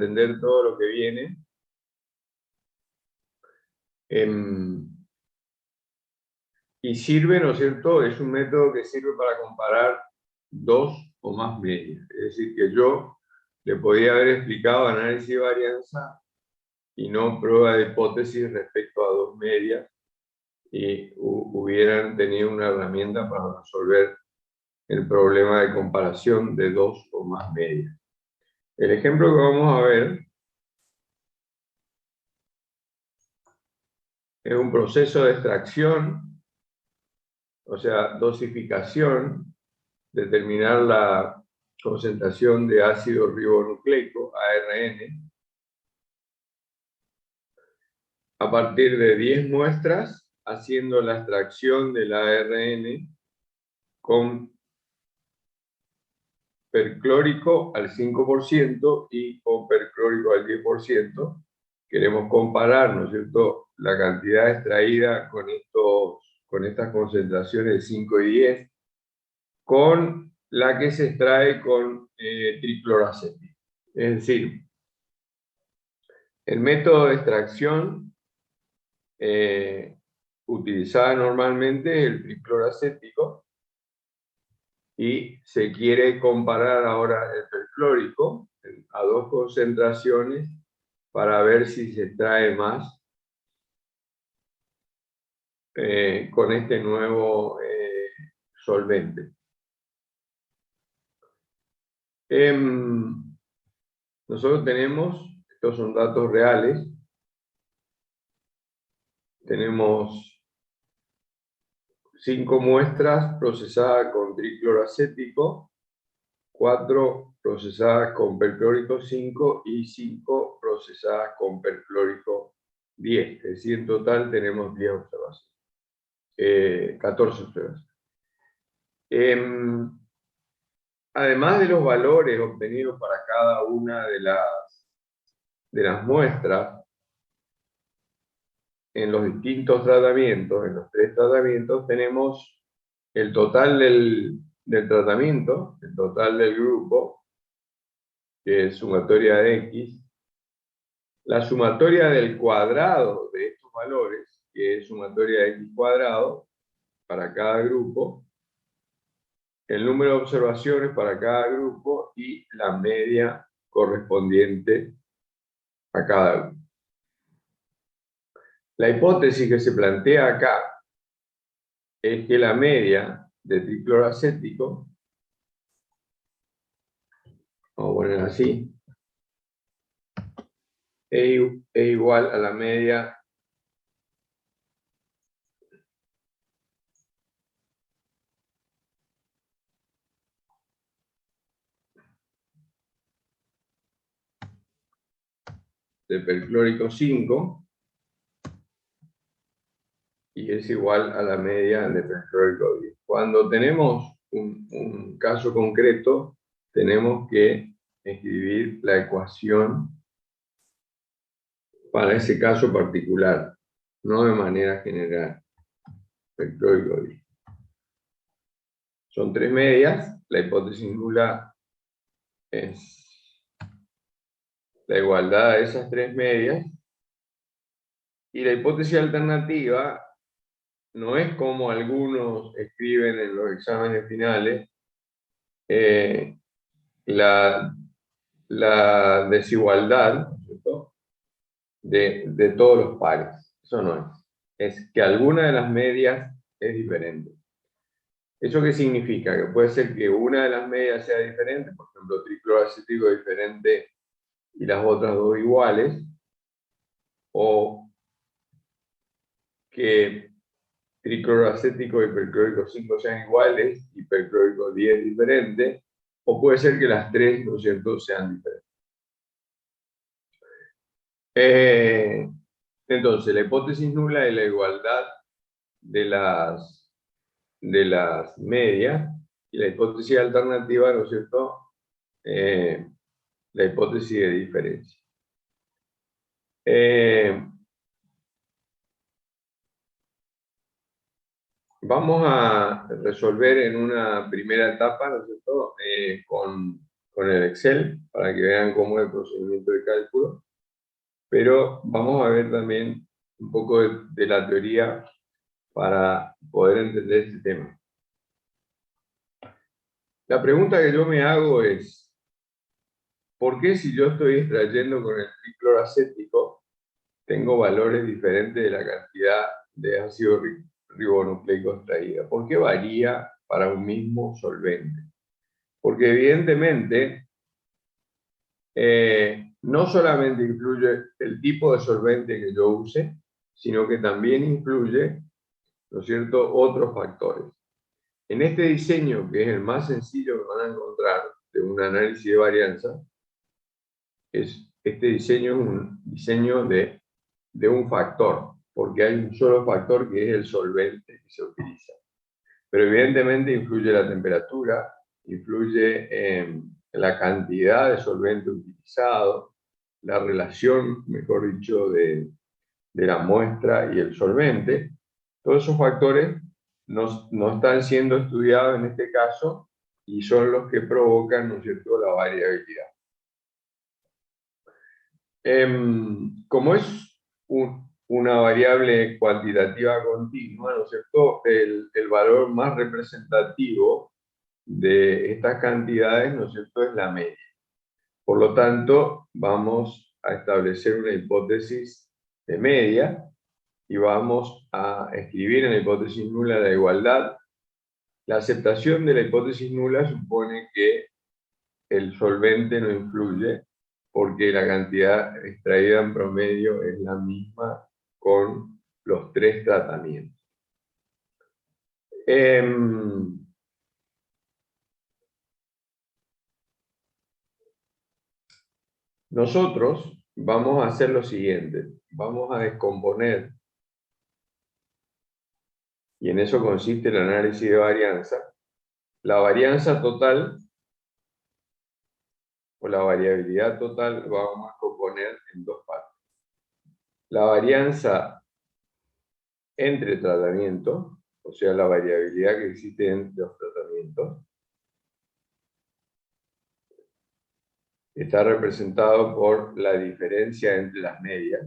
entender todo lo que viene. Y sirve, ¿no es cierto? Es un método que sirve para comparar dos o más medias. Es decir, que yo le podía haber explicado análisis de varianza y no prueba de hipótesis respecto a dos medias y hubieran tenido una herramienta para resolver el problema de comparación de dos o más medias. El ejemplo que vamos a ver es un proceso de extracción, o sea, dosificación, determinar la concentración de ácido ribonucleico, ARN, a partir de 10 muestras, haciendo la extracción del ARN con perclórico al 5% y con perclórico al 10%. Queremos comparar, ¿no es cierto?, la cantidad extraída con estas concentraciones de 5 y 10 con la que se extrae con tricloracético. Es decir, el método de extracción utilizado normalmente es el tricloracético y se quiere comparar ahora el perclórico a dos concentraciones para ver si se extrae más con este nuevo solvente. Nosotros tenemos, estos son datos reales, tenemos 5 muestras procesadas con tricloracético, 4 procesadas con perclórico 5 y 5 procesadas con perclórico 10. Es decir, en total tenemos 10 observaciones, 14 observaciones. Además de los valores obtenidos para cada una de las muestras, en los distintos tratamientos, en los 3 tratamientos, tenemos el total del tratamiento, el total del grupo, que es sumatoria de X, la sumatoria del cuadrado de estos valores, que es sumatoria de X cuadrado para cada grupo, el número de observaciones para cada grupo y la media correspondiente a cada grupo. La hipótesis que se plantea acá es que la media de tricloracético, vamos a poner así, es igual a la media de perclórico 5 y es igual a la media de perclórico 10. Cuando tenemos un caso concreto, tenemos que escribir la ecuación para ese caso particular, no de manera general. Perclórico 10. Son 3 medias, la hipótesis nula es la igualdad de esas 3 medias, y la hipótesis alternativa no es como algunos escriben en los exámenes finales, la desigualdad, ¿no es cierto?, de todos los pares. Eso no es. Es que alguna de las medias es diferente. ¿Eso qué significa? Que puede ser que una de las medias sea diferente, por ejemplo, tricloracético diferente y las otras dos iguales, o que tricloracético y perclórico 5 sean iguales y perclórico 10 diferente, o puede ser que las 3, ¿no es cierto?, sean diferentes. Entonces, la hipótesis nula es la igualdad de las medias, y la hipótesis alternativa, ¿no es cierto?, la hipótesis de diferencia. Vamos a resolver en una primera etapa, ¿no es cierto?, con con el Excel para que vean cómo es el procedimiento de cálculo, pero vamos a ver también un poco de la teoría para poder entender este tema. La pregunta que yo me hago es, ¿por qué si yo estoy extrayendo con el tricloracético tengo valores diferentes de la cantidad de ácido ribonucleico extraída? ¿Por qué varía para un mismo solvente? Porque evidentemente no solamente influye el tipo de solvente que yo use, sino que también influye, ¿no es cierto?, otros factores. En este diseño, que es el más sencillo que van a encontrar de un análisis de varianza, este diseño es un diseño de un factor, porque hay un solo factor que es el solvente que se utiliza. Pero evidentemente influye la temperatura, influye la cantidad de solvente utilizado, la relación, mejor dicho, de la muestra y el solvente. Todos esos factores no están siendo estudiados en este caso y son los que provocan, ¿no es cierto?, la variabilidad. Como es una variable cuantitativa continua, ¿no es cierto?, el valor más representativo de estas cantidades, ¿no es cierto?, es la media. Por lo tanto, vamos a establecer una hipótesis de media y vamos a escribir en la hipótesis nula la igualdad. La aceptación de la hipótesis nula supone que el solvente no influye porque la cantidad extraída en promedio es la misma con los tres tratamientos. Nosotros vamos a hacer lo siguiente, vamos a descomponer, y en eso consiste el análisis de varianza, la varianza total o la variabilidad total lo vamos a componer en dos partes. La varianza entre tratamientos, o sea, la variabilidad que existe entre los tratamientos, está representado por la diferencia entre las medias.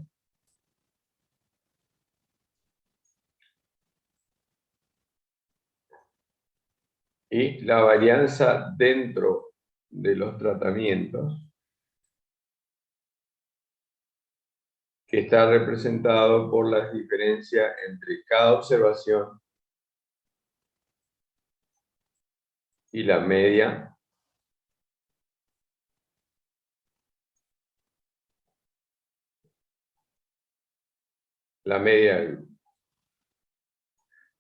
Y la varianza dentro de los tratamientos, que está representado por la diferencia entre cada observación y la media del grupo.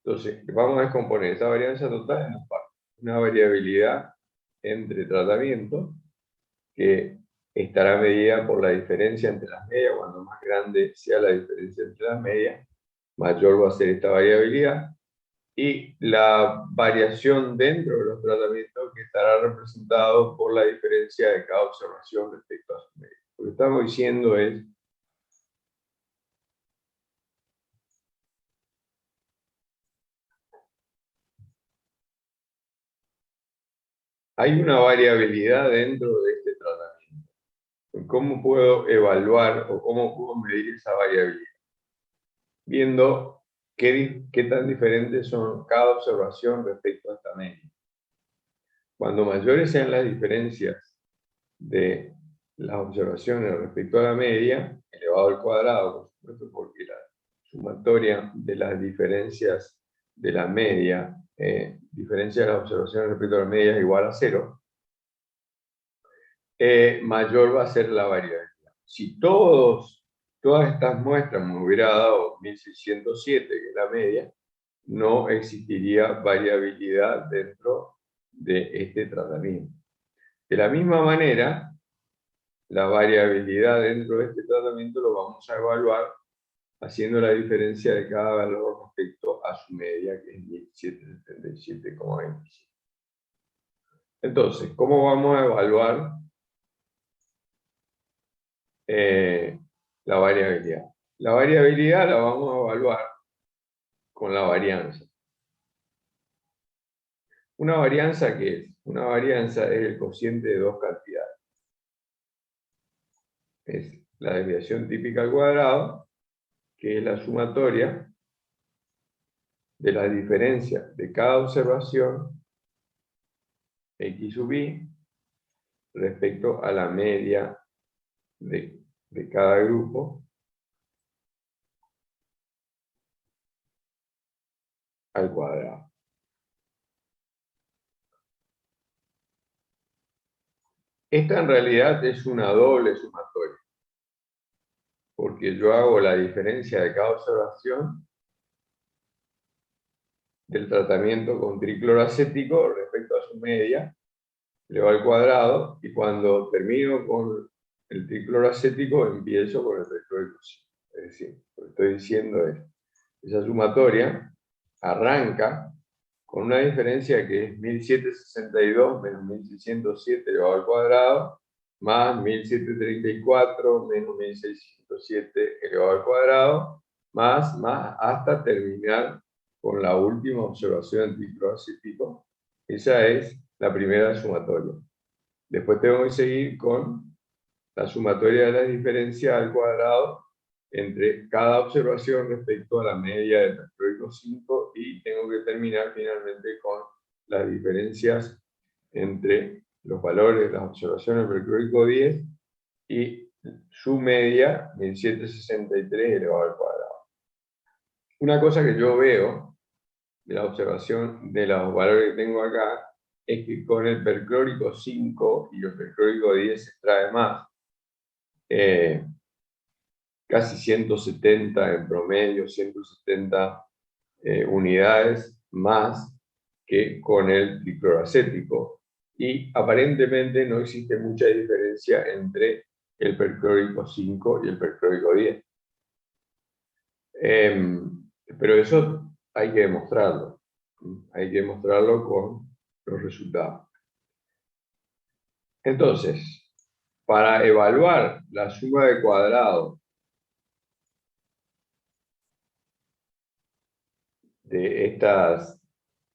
Entonces, vamos a descomponer esa varianza total en dos partes. Una variabilidad entre tratamientos, que estará medida por la diferencia entre las medias. Cuando más grande sea la diferencia entre las medias, mayor va a ser esta variabilidad. Y la variación dentro de los tratamientos, que estará representado por la diferencia de cada observación respecto a su media. Lo que estamos diciendo es hay una variabilidad dentro de este tratamiento. ¿Cómo puedo evaluar o cómo puedo medir esa variabilidad? Viendo qué tan diferentes son cada observación respecto a esta media. Cuando mayores sean las diferencias de las observaciones respecto a la media, elevado al cuadrado, por supuesto, porque la sumatoria de las diferencias de la media, diferencia de las observaciones respecto a la media es igual a 0, mayor va a ser la variabilidad. Si todas estas muestras me hubiera dado 1607, que es la media, no existiría variabilidad dentro de este tratamiento. De la misma manera, la variabilidad dentro de este tratamiento lo vamos a evaluar haciendo la diferencia de cada valor respecto a su media, que es 1777,27. Entonces, ¿cómo vamos a evaluar la variabilidad? La variabilidad la vamos a evaluar con la varianza. ¿Una varianza qué es? Una varianza es el cociente de dos cantidades. Es la desviación típica al cuadrado, que es la sumatoria de la diferencia de cada observación x sub i respecto a la media de cada grupo al cuadrado. Esta en realidad es una doble sumatoria, porque yo hago la diferencia de cada observación del tratamiento con tricloroacético respecto a su media, elevado al cuadrado, y cuando termino con el tricloroacético empiezo con el perclórico 5. Es decir, lo que estoy diciendo es, esa sumatoria arranca con una diferencia que es 1762 menos 1607 elevado al cuadrado, más 1734 menos 1607 elevado al cuadrado, más, hasta terminar con la última observación del tricloroacético. Esa es la primera sumatoria. Después tengo que seguir con la sumatoria de la diferencia al cuadrado entre cada observación respecto a la media del perclórico 5, y tengo que terminar finalmente con las diferencias entre los valores de las observaciones del perclórico 10 y su media, 1763 elevado al cuadrado. Una cosa que yo veo de la observación de los valores que tengo acá es que con el perclórico 5 y el perclórico 10 se extrae más. Casi 170 en promedio, 170 unidades más que con el tricloroacético. Y aparentemente no existe mucha diferencia entre el perclórico 5 y el perclórico 10. Pero eso hay que demostrarlo. Hay que demostrarlo con los resultados. Entonces, para evaluar la suma de cuadrados de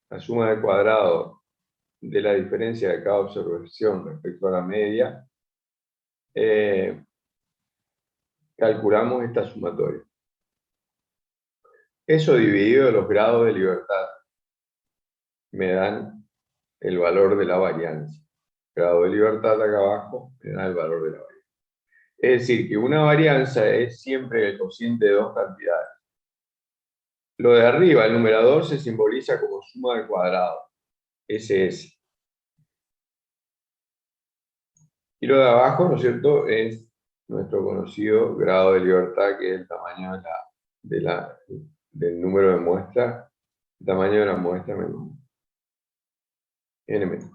la suma de cuadrados de la diferencia de cada observación respecto a la media, calculamos esta sumatoria. Eso dividido de los grados de libertad me dan el valor de la varianza. Grado de libertad acá abajo me da el valor de la varianza. Es decir, que una varianza es siempre el cociente de dos cantidades. Lo de arriba, el numerador, se simboliza como suma de cuadrados, SS. Y lo de abajo, ¿no es cierto?, es nuestro conocido grado de libertad, que es el tamaño del número de muestras, el tamaño de la muestra menos n menos.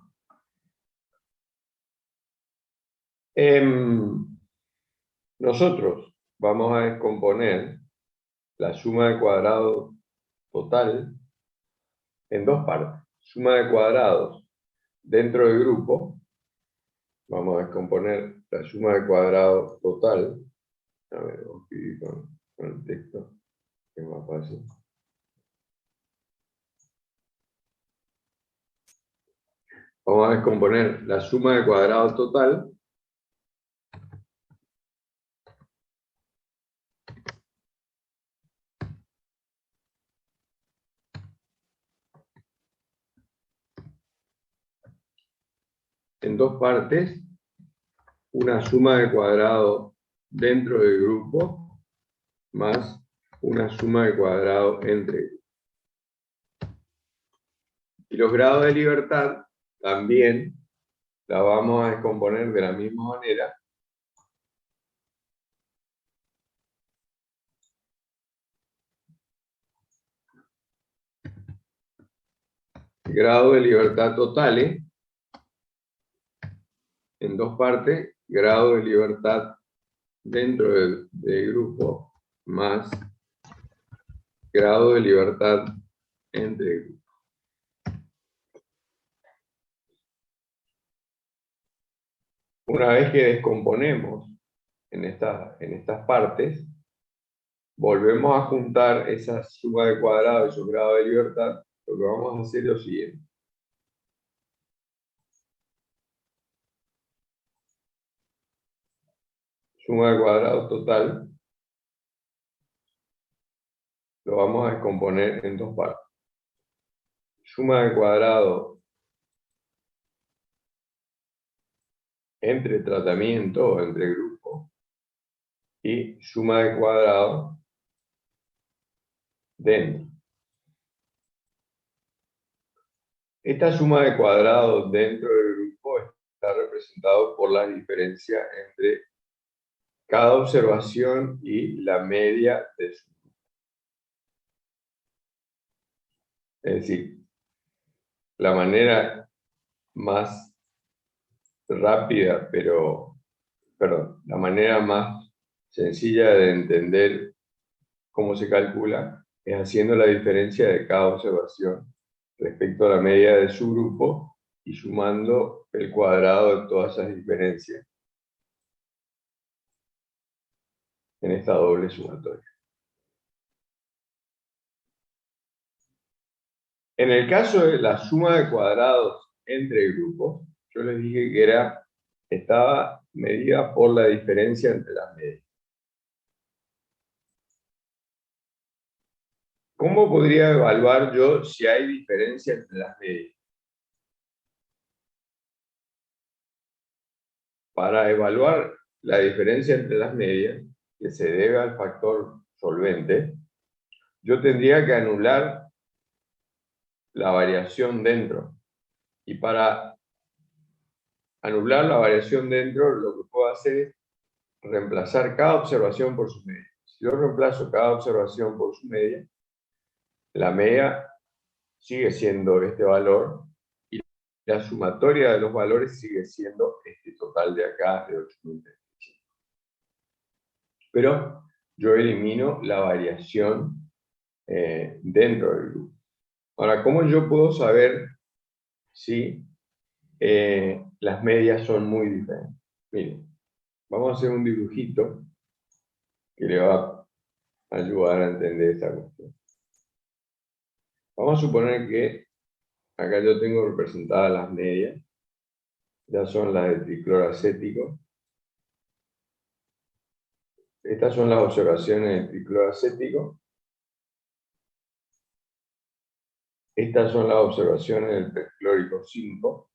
Nosotros vamos a descomponer la suma de cuadrados total en dos partes. Suma de cuadrados dentro del grupo. Vamos a descomponer la suma de cuadrados total. A ver, vamos a escribir con el texto, que es más fácil. Vamos a descomponer la suma de cuadrados total en dos partes. Una suma de cuadrados dentro del grupo más una suma de cuadrados entre grupos. Y los grados de libertad también la vamos a descomponer de la misma manera. Grado de libertad totales en dos partes, grado de libertad dentro del grupo más grado de libertad entre grupos. Una vez que descomponemos en estas partes, volvemos a juntar esa suma de cuadrados y su grado de libertad. Lo que vamos a hacer es lo siguiente. suma de cuadrados total, lo vamos a descomponer en dos partes. Suma de cuadrados entre tratamiento o entre grupos y suma de cuadrados dentro. Esta suma de cuadrados dentro del grupo está representado por la diferencia entre cada observación y la media de su grupo. Es decir, la manera más rápida, la manera más sencilla de entender cómo se calcula es haciendo la diferencia de cada observación respecto a la media de su grupo y sumando el cuadrado de todas esas diferencias en esta doble sumatoria. En el caso de la suma de cuadrados entre grupos, yo les dije que estaba medida por la diferencia entre las medias. ¿Cómo podría evaluar yo si hay diferencia entre las medias? Para evaluar la diferencia entre las medias, que se debe al factor solvente, yo tendría que anular la variación dentro. Y para anular la variación dentro, lo que puedo hacer es reemplazar cada observación por su media. Si yo reemplazo cada observación por su media, la media sigue siendo este valor y la sumatoria de los valores sigue siendo este total de acá de 8.035. Pero yo elimino la variación dentro del grupo. Ahora, ¿cómo yo puedo saber si las medias son muy diferentes? Miren, vamos a hacer un dibujito que le va a ayudar a entender esta cuestión. Vamos a suponer que acá yo tengo representadas las medias, ya son las de tricloracético. Estas son las observaciones del tricloracético. Estas son las observaciones del perclórico 5.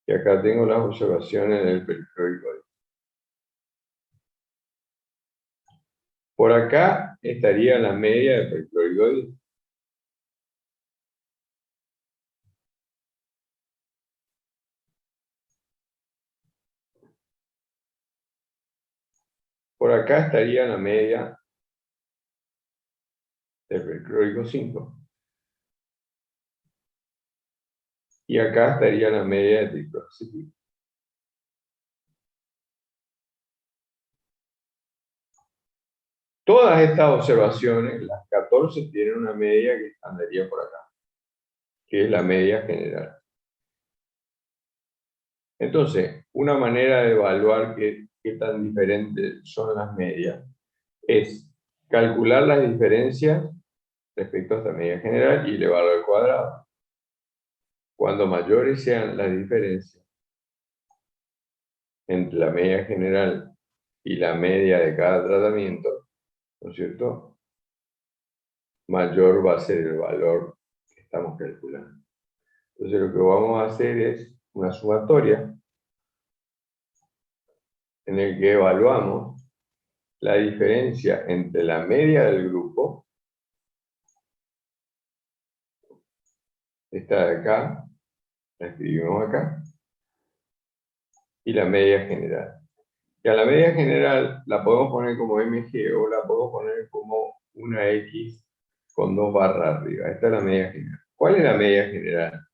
Y acá tengo las observaciones del perclórico 10. Por acá estaría la media del perclórico 10. Por acá estaría la media del perclórico 5. Y acá estaría la media de tricloracético. Todas estas observaciones, las 14, tienen una media que andaría por acá, que es la media general. Entonces, una manera de evaluar qué tan diferentes son las medias es calcular las diferencias respecto a esta media general y elevarlo al cuadrado. Cuando mayores sean las diferencias entre la media general y la media de cada tratamiento, ¿no es cierto?, mayor va a ser el valor que estamos calculando. Entonces lo que vamos a hacer es una sumatoria en el que evaluamos la diferencia entre la media del grupo, esta de acá, la escribimos acá, y la media general. Y a la media general la podemos poner como MG o la podemos poner como una X con 2 barras arriba. Esta es la media general. ¿Cuál es la media general?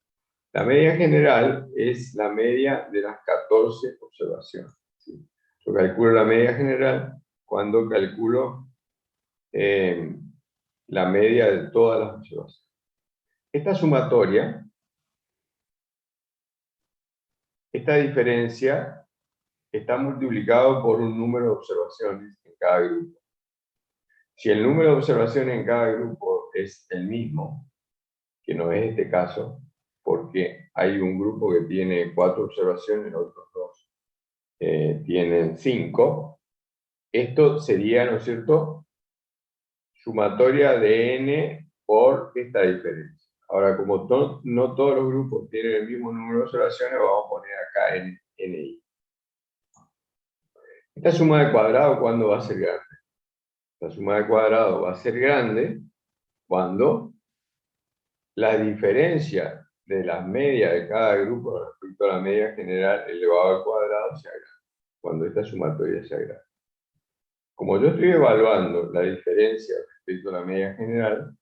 La media general es la media de las 14 observaciones. ¿Sí? Yo calculo la media general cuando calculo la media de todas las observaciones. Esta sumatoria, esta diferencia, está multiplicado por un número de observaciones en cada grupo. Si el número de observaciones en cada grupo es el mismo, que no es este caso, porque hay un grupo que tiene 4 observaciones, los otros 2 tienen 5. Esto sería, ¿no es cierto?, sumatoria de n por esta diferencia. Ahora, como no todos los grupos tienen el mismo número de observaciones, vamos a poner acá ni. Esta suma de cuadrado, ¿cuándo va a ser grande? La suma de cuadrado va a ser grande cuando la diferencia de las medias de cada grupo respecto a la media general elevado al cuadrado sea grande. Cuando esta sumatoria sea grande. Como yo estoy evaluando la diferencia respecto a la media general,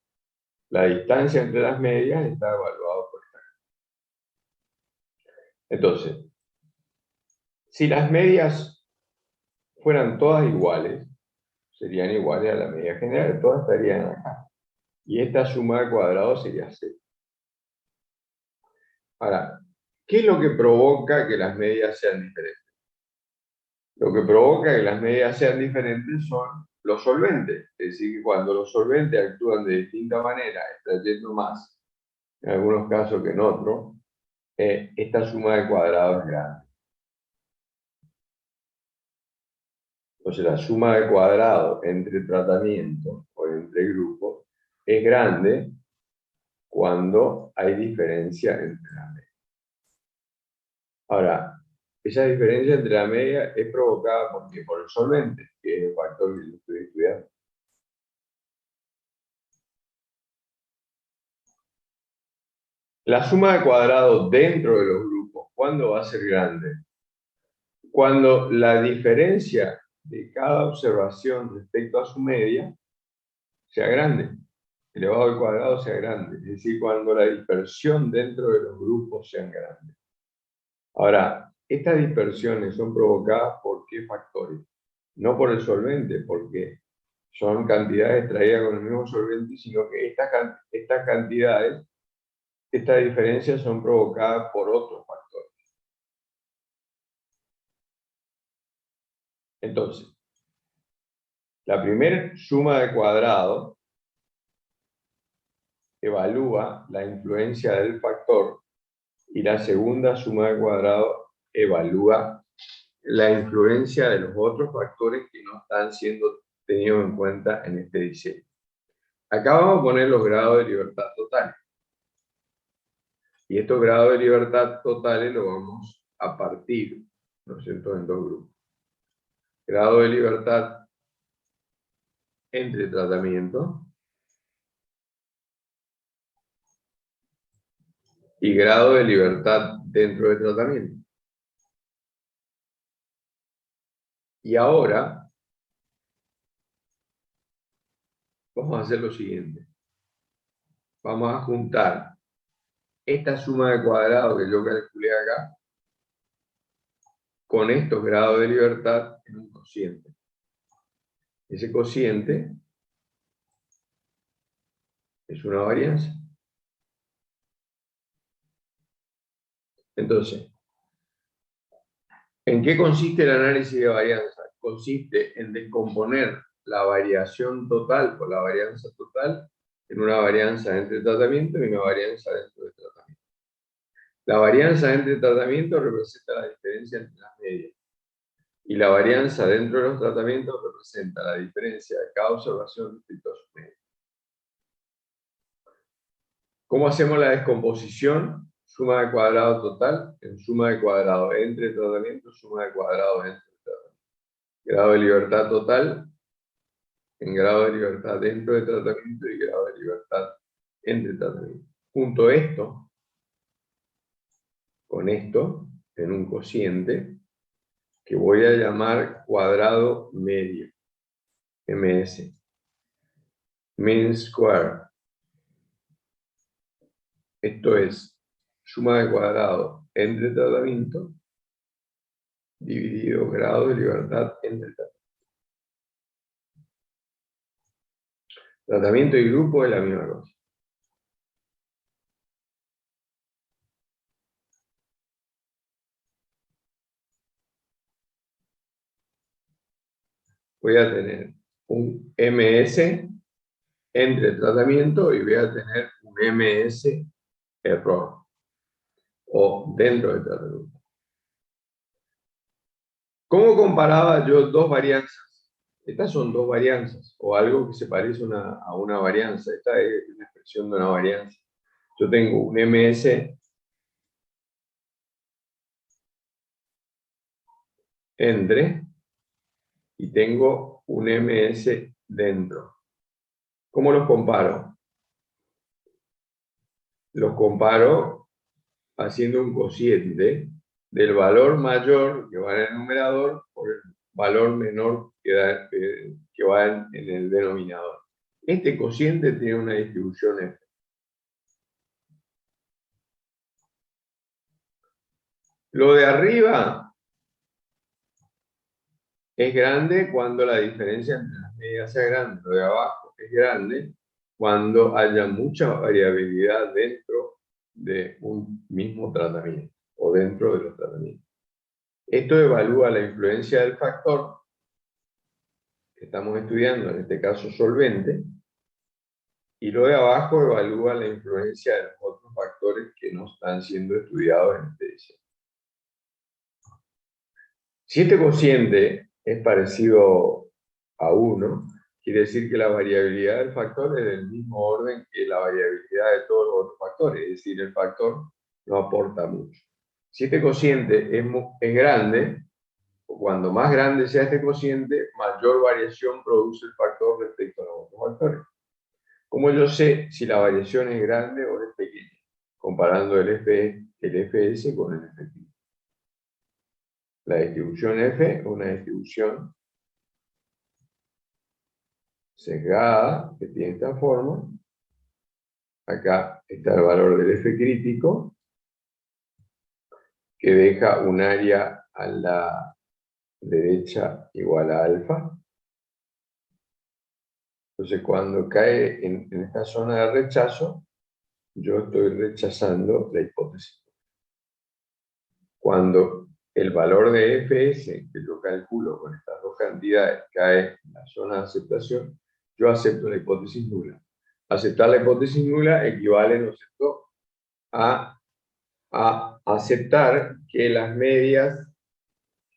la distancia entre las medias está evaluada por esta. Entonces, si las medias fueran todas iguales, serían iguales a la media general, todas estarían acá. Y esta suma de cuadrados sería 0. Ahora, ¿qué es lo que provoca que las medias sean diferentes? Lo que provoca que las medias sean diferentes son los solventes. Es decir, que cuando los solventes actúan de distinta manera, extrayendo más en algunos casos que en otros, esta suma de cuadrados es grande. Entonces, la suma de cuadrados entre tratamientos o entre grupos es grande cuando hay diferencia entre las medias. Ahora, esa diferencia entre la media es provocada por el solvente, que es el factor que yo estoy estudiando. La suma de cuadrados dentro de los grupos, ¿cuándo va a ser grande? Cuando la diferencia de cada observación respecto a su media sea grande, elevado al cuadrado sea grande, es decir, cuando la dispersión dentro de los grupos sea grande. Ahora, estas dispersiones son provocadas por qué factores? No por el solvente, porque son cantidades extraídas con el mismo solvente, sino que estas cantidades, estas diferencias son provocadas por otros factores. Entonces, la primera suma de cuadrados evalúa la influencia del factor y la segunda suma de cuadrados evalúa la influencia de los otros factores que no están siendo tenidos en cuenta en este diseño. Acá vamos a poner los grados de libertad totales. Y estos grados de libertad totales los vamos a partir, ¿no es cierto?, en 2 grupos. Grado de libertad entre tratamientos y grado de libertad dentro de tratamiento. Y ahora vamos a hacer lo siguiente. Vamos a juntar esta suma de cuadrados que yo calculé acá con estos grados de libertad en un cociente. Ese cociente es una varianza. Entonces, ¿en qué consiste el análisis de varianza? Consiste en descomponer la variación total por la varianza total en una varianza entre tratamientos y una varianza dentro de tratamiento. La varianza entre tratamientos representa la diferencia entre las medias. Y la varianza dentro de los tratamientos representa la diferencia de cada observación respecto a sus medias. ¿Cómo hacemos la descomposición? Suma de cuadrado total en suma de cuadrado entre tratamientos, suma de cuadrado entre tratamientos. Grado de libertad total en grado de libertad dentro de tratamiento y grado de libertad entre tratamiento. Junto esto, con esto, en un cociente que voy a llamar cuadrado medio, MS, mean square. Esto es suma de cuadrado entre tratamiento dividido grado de libertad entre tratamiento. Tratamiento y grupo es la misma cosa. Voy a tener un MS entre tratamiento y voy a tener un MS error o dentro de este resultado. ¿Cómo comparaba yo dos varianzas? Estas son dos varianzas o algo que se parece a una varianza. Esta es una expresión de una varianza. Yo tengo un MS entre y tengo un MS dentro. ¿Cómo los comparo? Los comparo haciendo un cociente del valor mayor que va en el numerador por el valor menor que va en el denominador. Este cociente tiene una distribución F. Lo de arriba es grande cuando la diferencia entre las medias sea grande. Lo de abajo es grande cuando haya mucha variabilidad dentro de un mismo tratamiento o dentro de los tratamientos. Esto evalúa la influencia del factor que estamos estudiando, en este caso solvente, y lo de abajo evalúa la influencia de los otros factores que no están siendo estudiados en este diseño. Si este cociente es parecido a 1, quiere decir que la variabilidad del factor es del mismo orden que la variabilidad de todos los otros factores, es decir, el factor no aporta mucho. Si este cociente es grande, o cuando más grande sea este cociente, mayor variación produce el factor respecto a los otros factores. ¿Cómo yo sé si la variación es grande o es pequeña? Comparando el FS con el efectivo. La distribución F es una distribución sesgada que tiene esta forma. Acá está el valor del F crítico, que deja un área a la derecha igual a alfa. Entonces, cuando cae en esta zona de rechazo, yo estoy rechazando la hipótesis. Cuando el valor de Fs, que yo calculo con estas dos cantidades, cae en la zona de aceptación, yo acepto la hipótesis nula. Aceptar la hipótesis nula equivale, ¿no es cierto?, a aceptar que las medias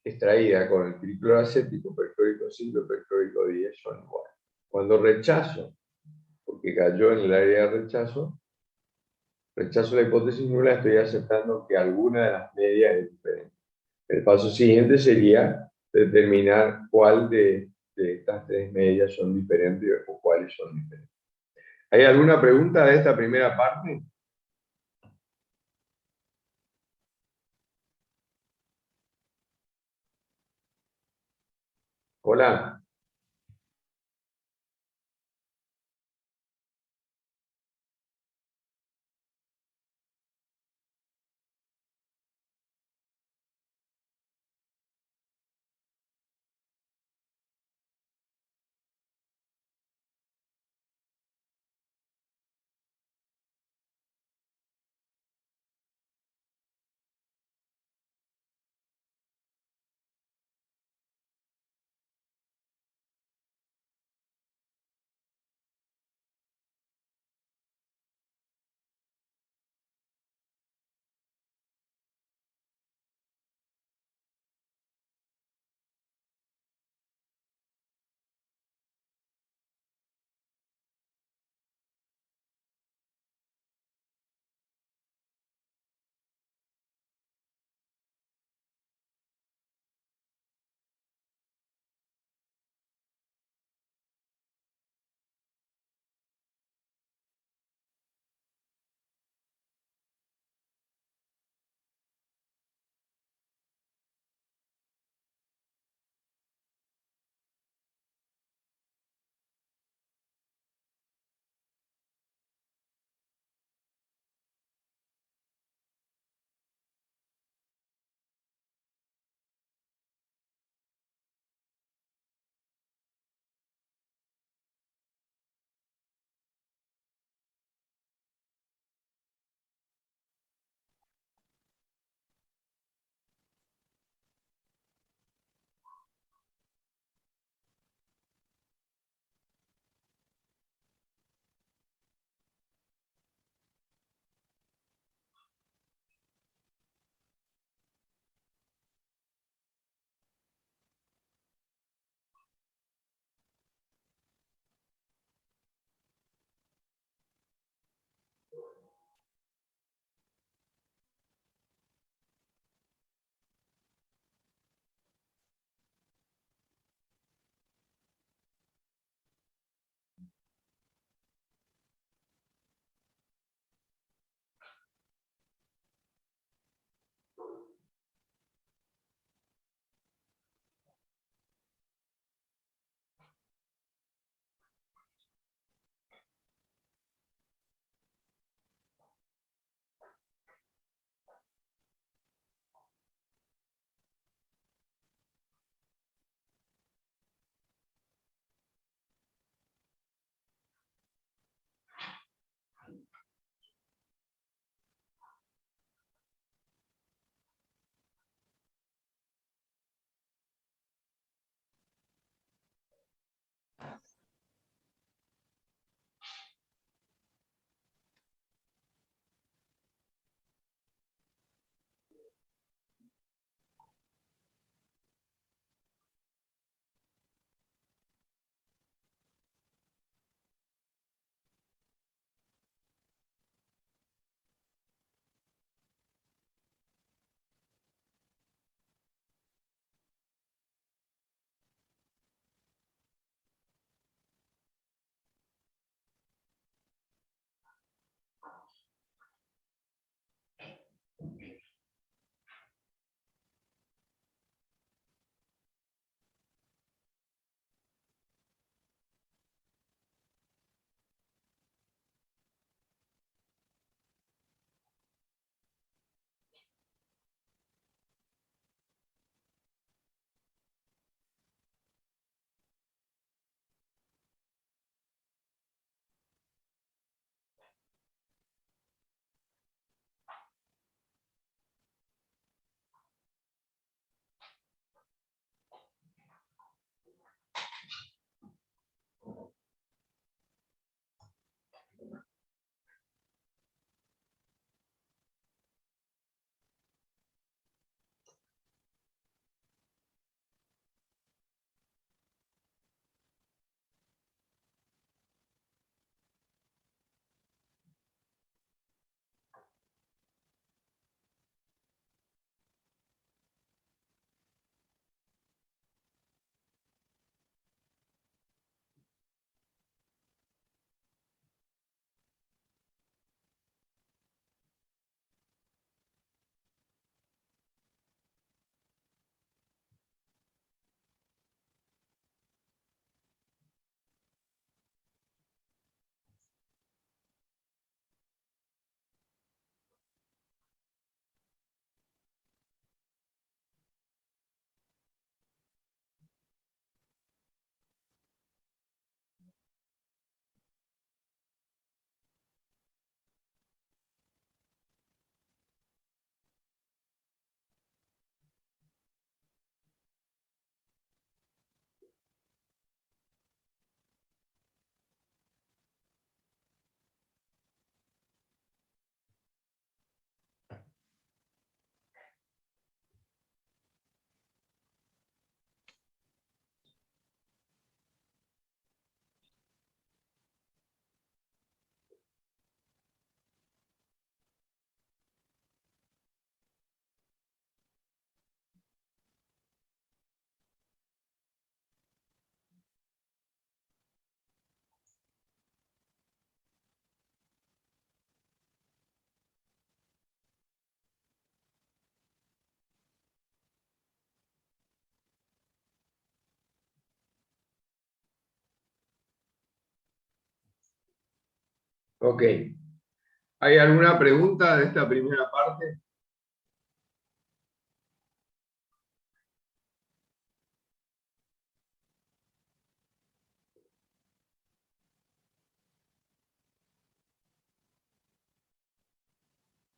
extraídas con el tricloroacético, perclórico 5 y perclórico 10 son iguales. Cuando rechazo, porque cayó en el área de rechazo la hipótesis nula, estoy aceptando que alguna de las medias es diferente. El paso siguiente sería determinar cuál de estas tres medias son diferentes o cuáles son diferentes. ¿Hay alguna pregunta de esta primera parte? Hola. Ok. ¿Hay alguna pregunta de esta primera parte?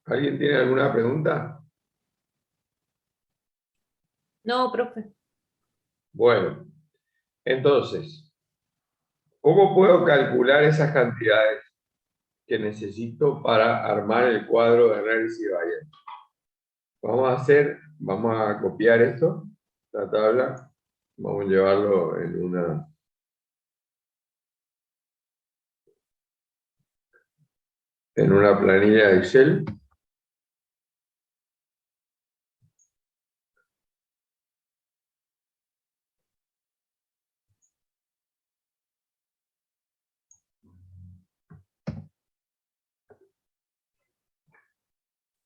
¿Alguien tiene alguna pregunta? No, profe. Bueno, entonces, ¿cómo puedo calcular esas cantidades que necesito para armar el cuadro de análisis de varianza? Vamos a copiar esto, la tabla, vamos a llevarlo en una planilla de Excel.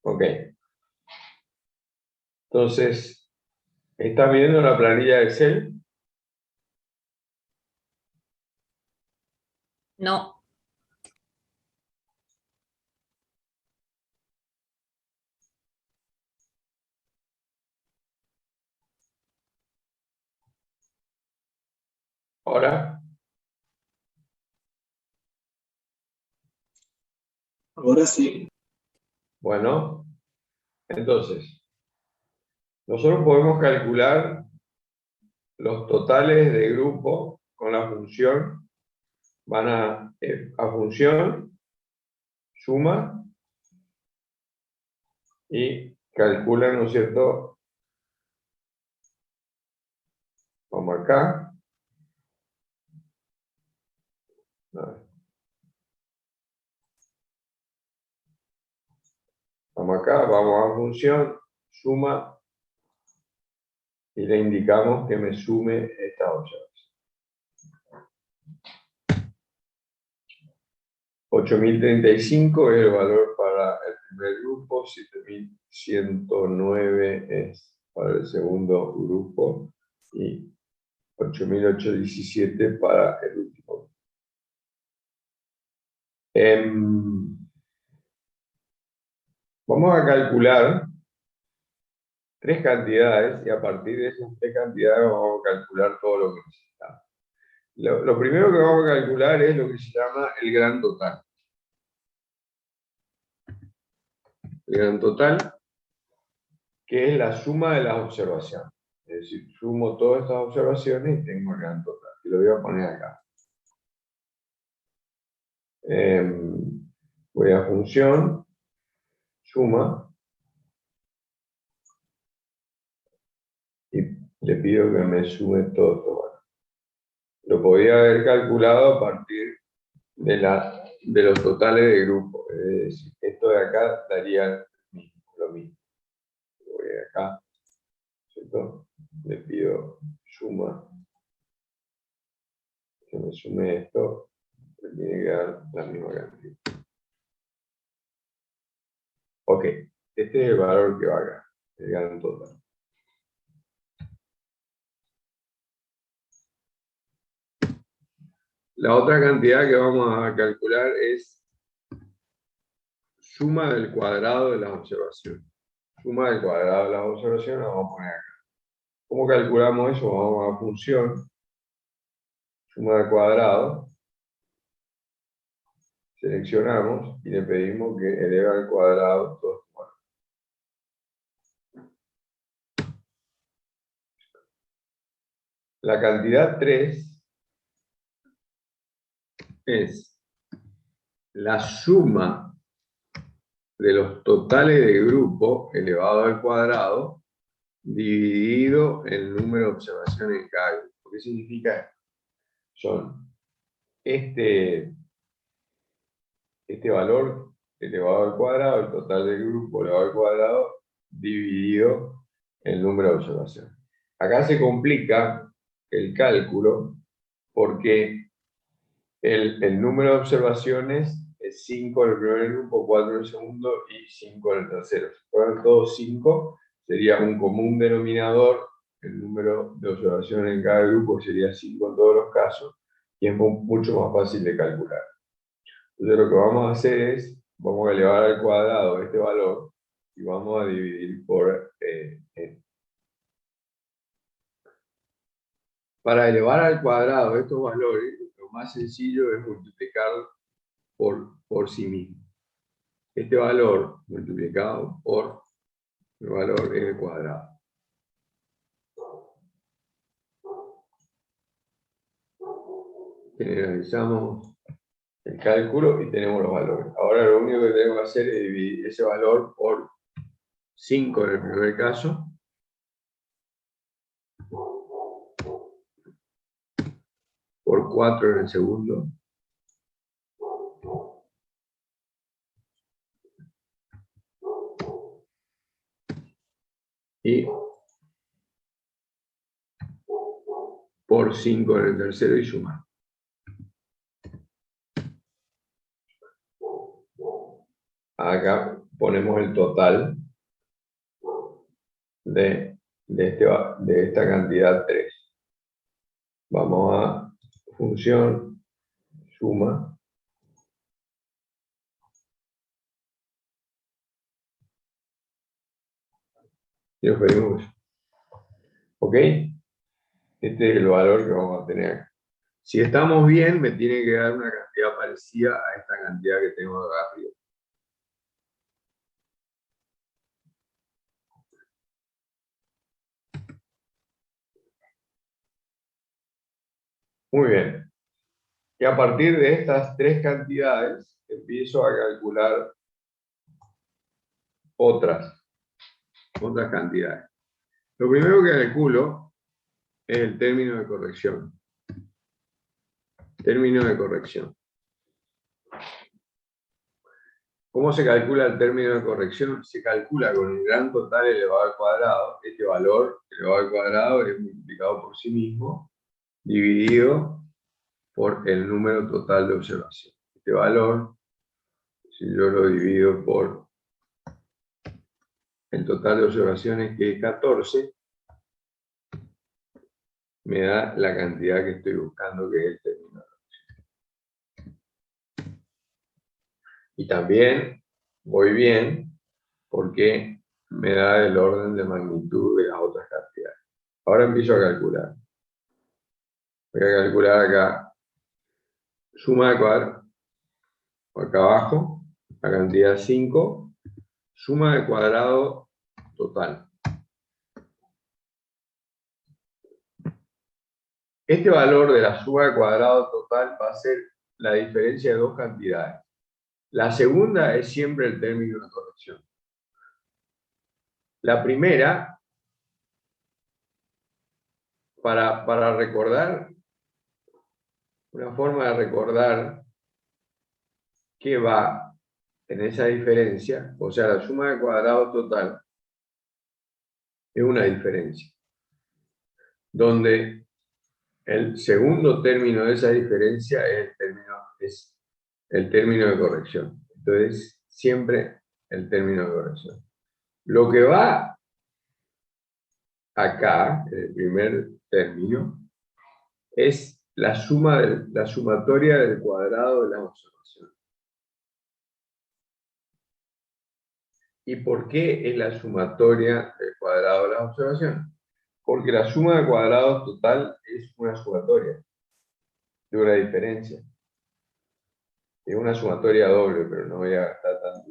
Ok, entonces, ¿está viendo la planilla de Excel? No. Ahora, Ahora sí. bueno, entonces, nosotros podemos calcular los totales de grupo con la función, van a función, suma y calculan, ¿no es cierto? Vamos acá. A ver, vamos acá, vamos a función, suma, y le indicamos que me sume esta opción. 8.035 es el valor para el primer grupo, 7.109 es para el segundo grupo y 8.817 para el último. Vamos a calcular tres cantidades y a partir de esas tres cantidades vamos a calcular todo lo que necesitamos. Lo primero que vamos a calcular es lo que se llama el gran total. El gran total, que es la suma de las observaciones. Es decir, sumo todas estas observaciones y tengo el gran total. Y lo voy a poner acá. Voy a función, suma, y le pido que me sume todo esto. Bueno, lo podía haber calculado a partir de los totales de grupo. Es decir, esto de acá daría lo mismo. Voy acá, ¿cierto? Le pido suma, que me sume esto, me tiene que dar la misma cantidad. Ok, este es el valor que va acá, el gran total. La otra cantidad que vamos a calcular es suma del cuadrado de las observaciones. Suma del cuadrado de las observaciones la vamos a poner acá. ¿Cómo calculamos eso? Vamos a función, suma del cuadrado, seleccionamos y le pedimos que eleve al cuadrado todo esto. La cantidad 3 es la suma de los totales de grupo elevado al cuadrado dividido el número de observaciones en cada grupo. ¿Qué significa esto? Son este valor elevado al cuadrado, el total del grupo elevado al cuadrado, dividido el número de observaciones. Acá se complica el cálculo porque el número de observaciones es 5 en el primer grupo, 4 en el segundo y 5 en el tercero. Si fueran todos 5, sería un común denominador, el número de observaciones en cada grupo sería 5 en todos los casos, y es mucho más fácil de calcular. Entonces lo que vamos a hacer es, vamos a elevar al cuadrado este valor y vamos a dividir por n. Para elevar al cuadrado estos valores, lo más sencillo es multiplicar por sí mismo. Este valor multiplicado por el valor n cuadrado. Generalizamos el cálculo y tenemos los valores. Ahora lo único que tenemos que hacer es dividir ese valor por 5 en el primer caso, por 4 en el segundo, y por 5 en el tercero y sumar. Acá ponemos el total de esta cantidad 3. Vamos a función suma y nos pedimos, ¿ok? Este es el valor que vamos a tener. Si estamos bien, me tiene que dar una cantidad parecida a esta cantidad que tengo acá arriba. Muy bien. Y a partir de estas tres cantidades, empiezo a calcular otras cantidades. Lo primero que calculo es el término de corrección. Término de corrección. ¿Cómo se calcula el término de corrección? Se calcula con el gran total elevado al cuadrado. Este valor elevado al cuadrado es multiplicado por sí mismo, dividido por el número total de observación. Este valor, si yo lo divido por el total de observaciones, que es 14, me da la cantidad que estoy buscando, que es el término de corrección. Y también voy bien porque me da el orden de magnitud de las otras cantidades. Ahora empiezo a calcular. Voy a calcular acá suma de cuadrado, acá abajo, la cantidad 5, suma de cuadrado total. Este valor de la suma de cuadrado total va a ser la diferencia de dos cantidades. La segunda es siempre el término de corrección. La primera, para recordar, una forma de recordar qué va en esa diferencia, o sea, la suma de cuadrado total, es una diferencia, donde el segundo término de esa diferencia es el término de corrección. Entonces, siempre el término de corrección. Lo que va acá, en el primer término, es la sumatoria del cuadrado de las observaciones. ¿Y por qué es la sumatoria del cuadrado de las observaciones? Porque la suma de cuadrados total es una sumatoria de una diferencia. Es una sumatoria doble, pero no voy a gastar tanto.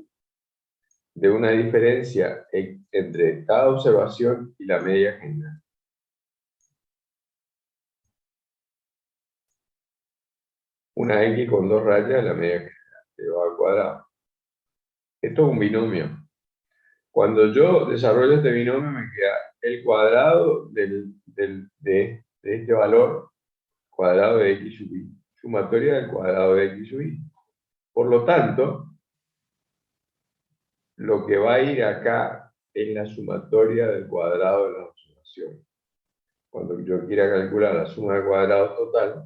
De una diferencia entre cada observación y la media general. Una X con dos rayas, la media general, elevado al cuadrado. Esto es un binomio. Cuando yo desarrollo este binomio, me queda el cuadrado de este valor, cuadrado de X sub Y, sumatoria del cuadrado de X sub Y. Por lo tanto, lo que va a ir acá es la sumatoria del cuadrado de la observación. Cuando yo quiera calcular la suma de cuadrados total,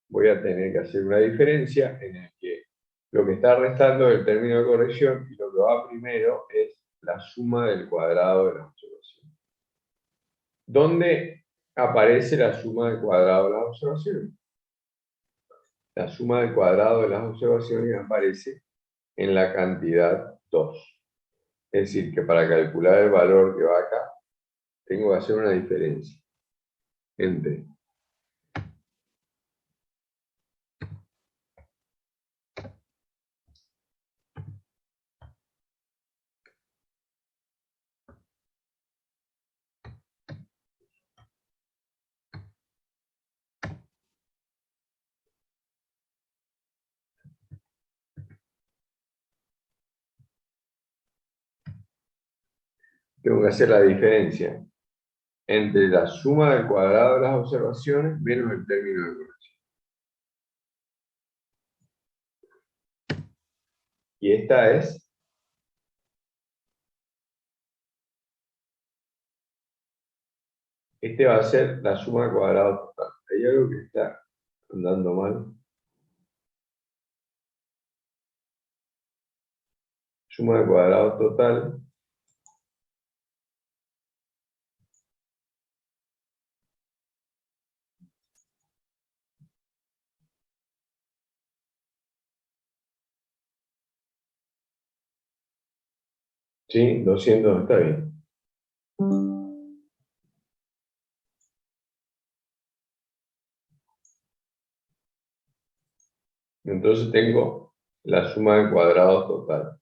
voy a tener que hacer una diferencia en el que lo que está restando es el término de corrección y lo que va primero es la suma del cuadrado de la observación. ¿Dónde aparece la suma del cuadrado de la observación? la suma del cuadrado de las observaciones aparece en la cantidad 2. Es decir, que para calcular el valor que va acá, tengo que hacer una diferencia entre tengo que hacer la diferencia entre la suma del cuadrado de las observaciones menos el término de corrección. Y esta este va a ser la suma de cuadrado total. Hay algo que está andando mal. Suma de cuadrado total. Sí, 200 está bien. Entonces tengo la suma de cuadrados total.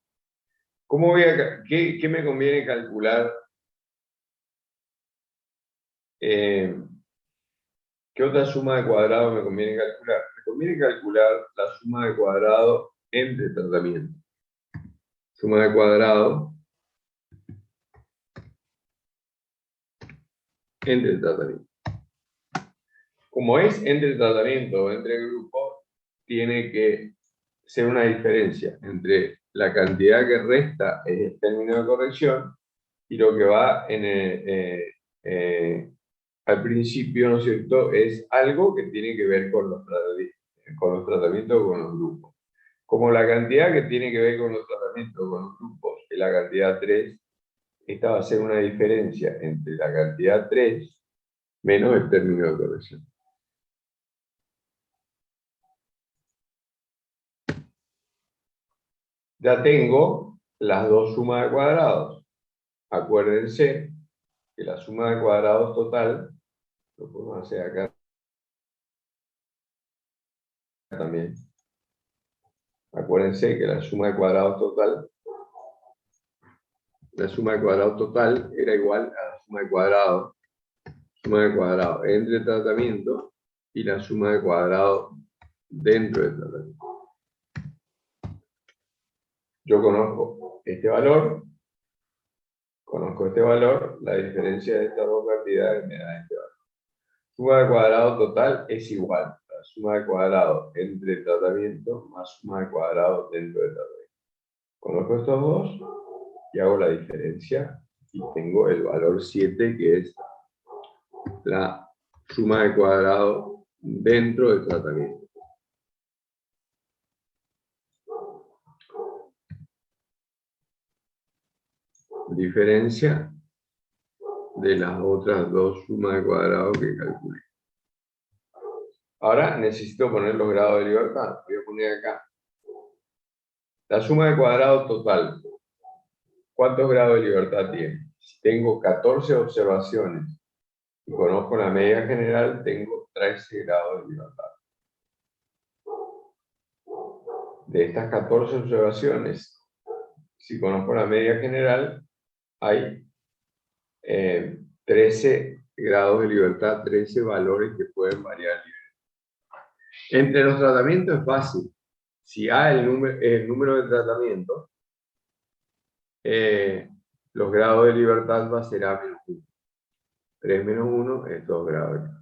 ¿Cómo voy a, qué me conviene calcular? ¿Qué otra suma de cuadrado me conviene calcular? Me conviene calcular la suma de cuadrado entre tratamientos. Suma de cuadrado entre tratamientos. Como es entre tratamiento o entre grupos, tiene que ser una diferencia entre la cantidad que resta en el término de corrección y lo que va al principio, ¿no es cierto?, es algo que tiene que ver con los tratamientos o con los grupos. Como la cantidad que tiene que ver con los tratamientos o con los grupos es la cantidad 3, esta va a ser una diferencia entre la cantidad 3 menos el término de corrección. Ya tengo las dos sumas de cuadrados. Acuérdense que la suma de cuadrados total, lo podemos hacer acá también. Acuérdense que la suma de cuadrados total, era igual a la suma de cuadrados entre tratamiento y la suma de cuadrados dentro del tratamiento. Yo conozco este valor, la diferencia de estas dos cantidades me da este valor. Suma de cuadrado total es igual a la suma de cuadrado entre tratamiento más suma de cuadrado dentro del tratamiento. Conozco estos dos y hago la diferencia y tengo el valor 7, que es la suma de cuadrado dentro del tratamiento. Diferencia de las otras dos sumas de cuadrado que calculé. Ahora necesito poner los grados de libertad. Voy a poner acá. La suma de cuadrado total. ¿Cuántos grados de libertad tiene? Si tengo 14 observaciones y conozco la media general, tengo 13 grados de libertad. De estas 14 observaciones, si conozco la media general, hay 13 grados de libertad, 13 valores que pueden variar. Entre los tratamientos es fácil. Si A es el número de tratamientos, los grados de libertad va a ser A menos 1. 3 menos 1 es 2 grados de libertad.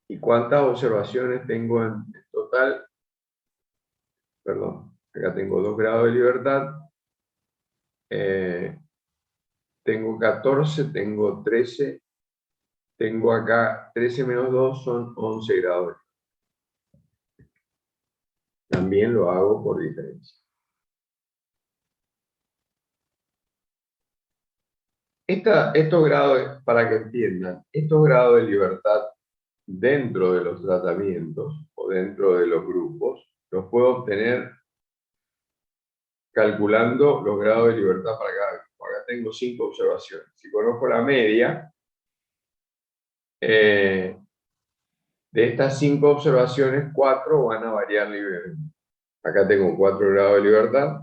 ¿Y cuántas observaciones tengo en total? Perdón, acá tengo 2 grados de libertad. Tengo 14, tengo 13. Tengo acá 13 menos 2 son 11 grados. También lo hago por diferencia. Estos grados, para que entiendan, estos grados de libertad dentro de los tratamientos o dentro de los grupos, los puedo obtener calculando los grados de libertad para cada grupo. Acá tengo 5 observaciones. Si conozco la media, de estas 5 observaciones, 4 van a variar libremente. Acá tengo 4 grados de libertad.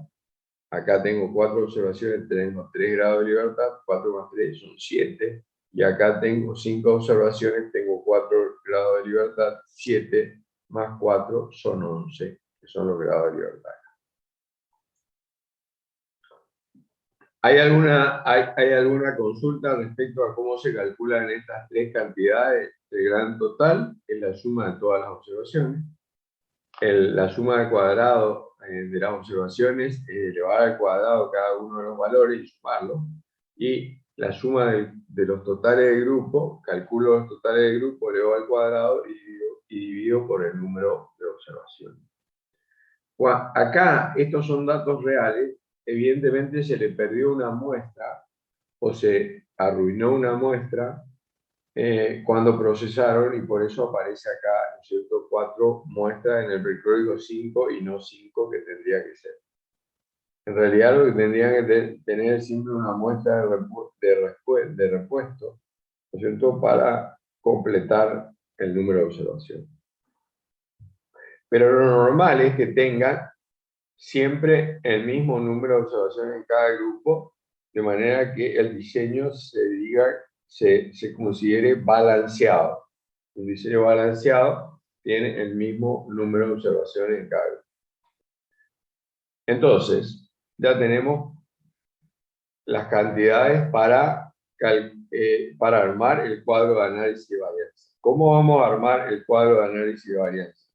Acá tengo 4 observaciones, tenemos 3 grados de libertad. 4 más 3 son 7. Y acá tengo 5 observaciones, tengo 4 grados de libertad. 7 más 4 son 11, que son los grados de libertad. ¿Hay alguna consulta respecto a cómo se calculan estas 3 cantidades? El gran total es la suma de todas las observaciones. La suma de cuadrado de las observaciones es elevar al cuadrado cada uno de los valores y sumarlo. Y la suma de los totales de grupo, calculo los totales de grupo, elevo al cuadrado y divido por el número de observaciones. Acá, estos son datos reales. Evidentemente se le perdió una muestra o se arruinó una muestra cuando procesaron, y por eso aparece acá, ¿no es cierto?, 4 muestras en el precódigo 5 y no 5 que tendría que ser. En realidad lo que tendrían que tener es siempre una muestra de repuesto, ¿no es cierto?, para completar el número de observaciones. Pero lo normal es que tengan siempre el mismo número de observaciones en cada grupo, de manera que el diseño se considere balanceado. Un diseño balanceado tiene el mismo número de observaciones en cada grupo. Entonces, ya tenemos las cantidades para armar el cuadro de análisis de varianza. ¿Cómo vamos a armar el cuadro de análisis de varianza?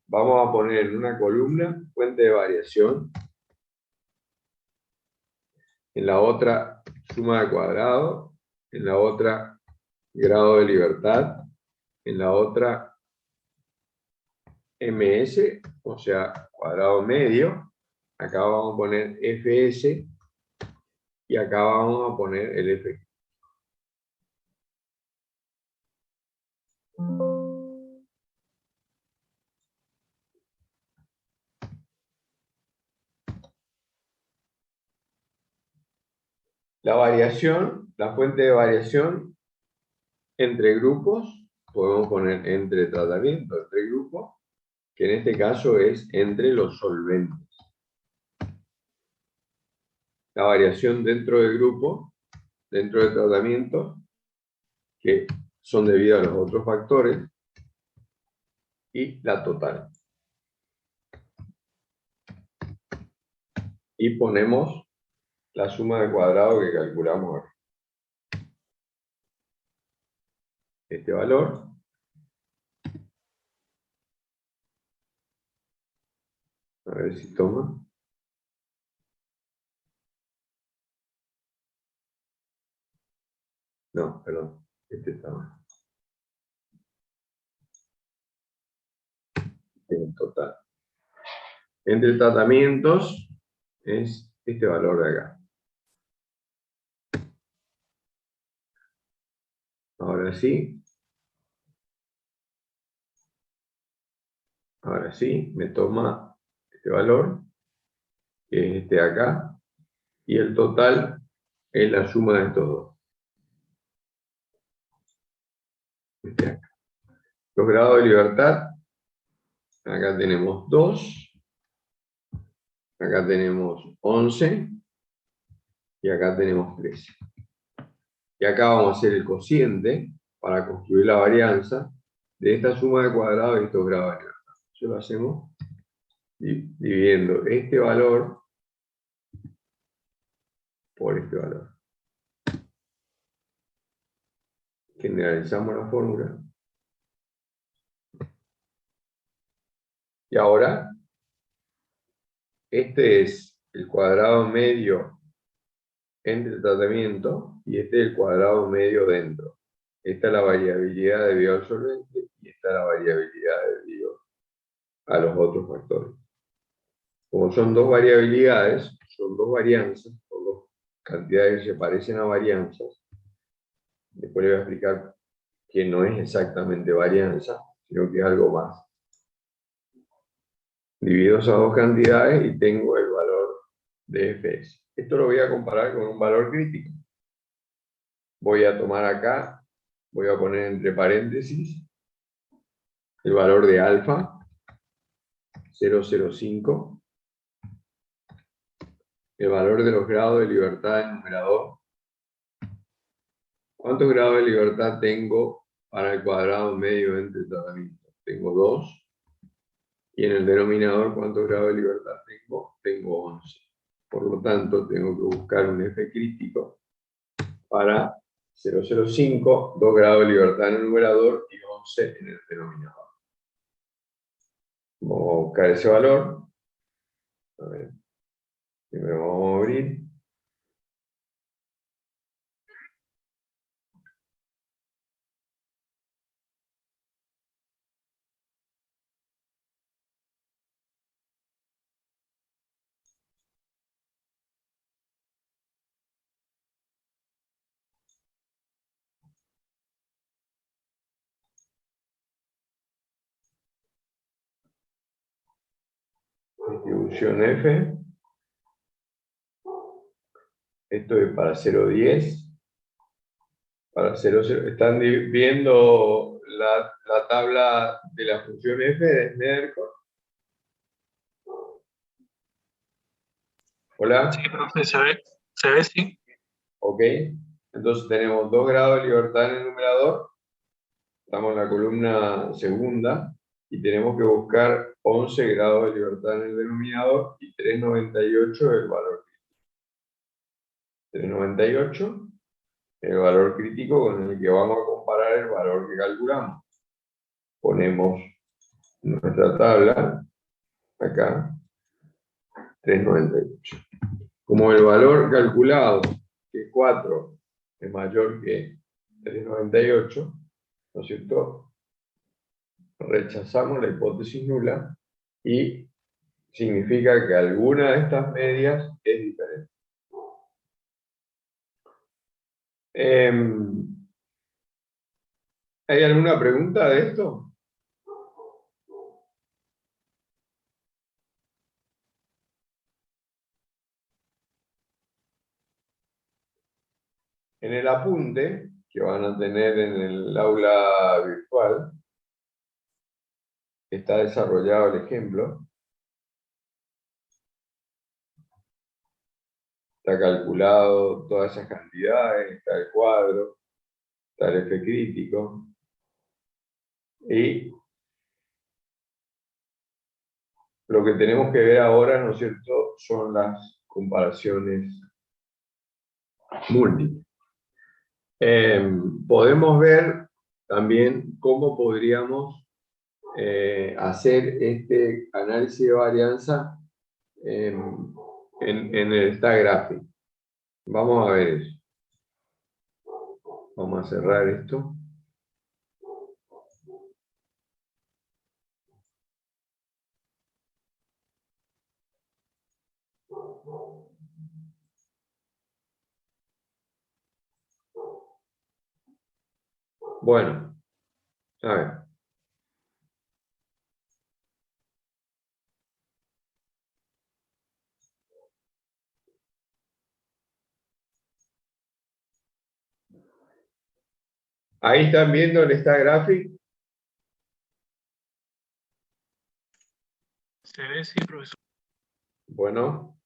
Vamos a poner en una columna fuente de variación, en la otra suma de cuadrado, en la otra grado de libertad, en la otra ms, o sea, cuadrado medio. Acá vamos a poner fs y acá vamos a poner el f. La variación, la fuente de variación entre grupos, podemos poner entre tratamientos, entre grupos, que en este caso es entre los solventes. La variación dentro del grupo, dentro del tratamiento, que son debidas a los otros factores, y la total. Y ponemos la suma de cuadrado que calculamos aquí. Este valor a ver si toma. No, perdón, este está mal. En total. Entre tratamientos es este valor de acá. Ahora sí. Ahora sí, me toma este valor, que es este de acá, y el total es la suma de estos dos. Este de acá. Los grados de libertad, acá tenemos 2, acá tenemos 11, y acá tenemos 13. Y acá vamos a hacer el cociente para construir la varianza de esta suma de cuadrados y estos grados de libertad. Eso lo hacemos dividiendo este valor por este valor. Generalizamos la fórmula. Y ahora, este es el cuadrado medio entre el tratamiento y este es el cuadrado medio dentro. Esta es la variabilidad debido al solvente y esta es la variabilidad debido a los otros factores. Como son dos variabilidades, son dos varianzas, o dos cantidades que se parecen a varianzas, Después le voy a explicar que no es exactamente varianza, sino que es algo más. Divido esas dos cantidades y tengo el valor de Fs. Esto lo voy a comparar con un valor crítico. Voy a tomar acá, voy a poner entre paréntesis el valor de alfa, 0,05, el valor de los grados de libertad del numerador. ¿Cuántos grados de libertad tengo para el cuadrado medio entre tratamientos? Tengo 2. Y en el denominador, ¿cuántos grados de libertad tengo? Tengo 11. Por lo tanto, tengo que buscar un F crítico para 0,05, 2 grados de libertad en el numerador y 11 en el denominador. Vamos a buscar ese valor. A ver. Primero vamos a abrir. Distribución F. Esto es para 0,10. Para 0,0. ¿Están viendo la tabla de la función F de Snedeker? ¿Hola? Sí, profe, se ve, sí. Ok. Entonces tenemos 2 grados de libertad en el numerador. Estamos en la columna segunda. Y tenemos que buscar 11 grados de libertad en el denominador y 3,98 el valor crítico. 3,98 el valor crítico con el que vamos a comparar el valor que calculamos. Ponemos nuestra tabla acá, 3,98. Como el valor calculado, que es 4, es mayor que 3,98, ¿no es cierto? Rechazamos la hipótesis nula y significa que alguna de estas medias es diferente. ¿Hay alguna pregunta de esto? En el apunte que van a tener en el aula virtual está desarrollado el ejemplo. Está calculado todas esas cantidades, está el cuadro, está el F crítico. Y lo que tenemos que ver ahora, ¿no es cierto?, son las comparaciones múltiples. Podemos ver también cómo podríamos hacer este análisis de varianza en el stat graphic. Vamos a ver eso. Vamos a cerrar esto. Bueno, a ver. Ahí están viendo el stat graphic. Se ve, sí, profesor. Bueno,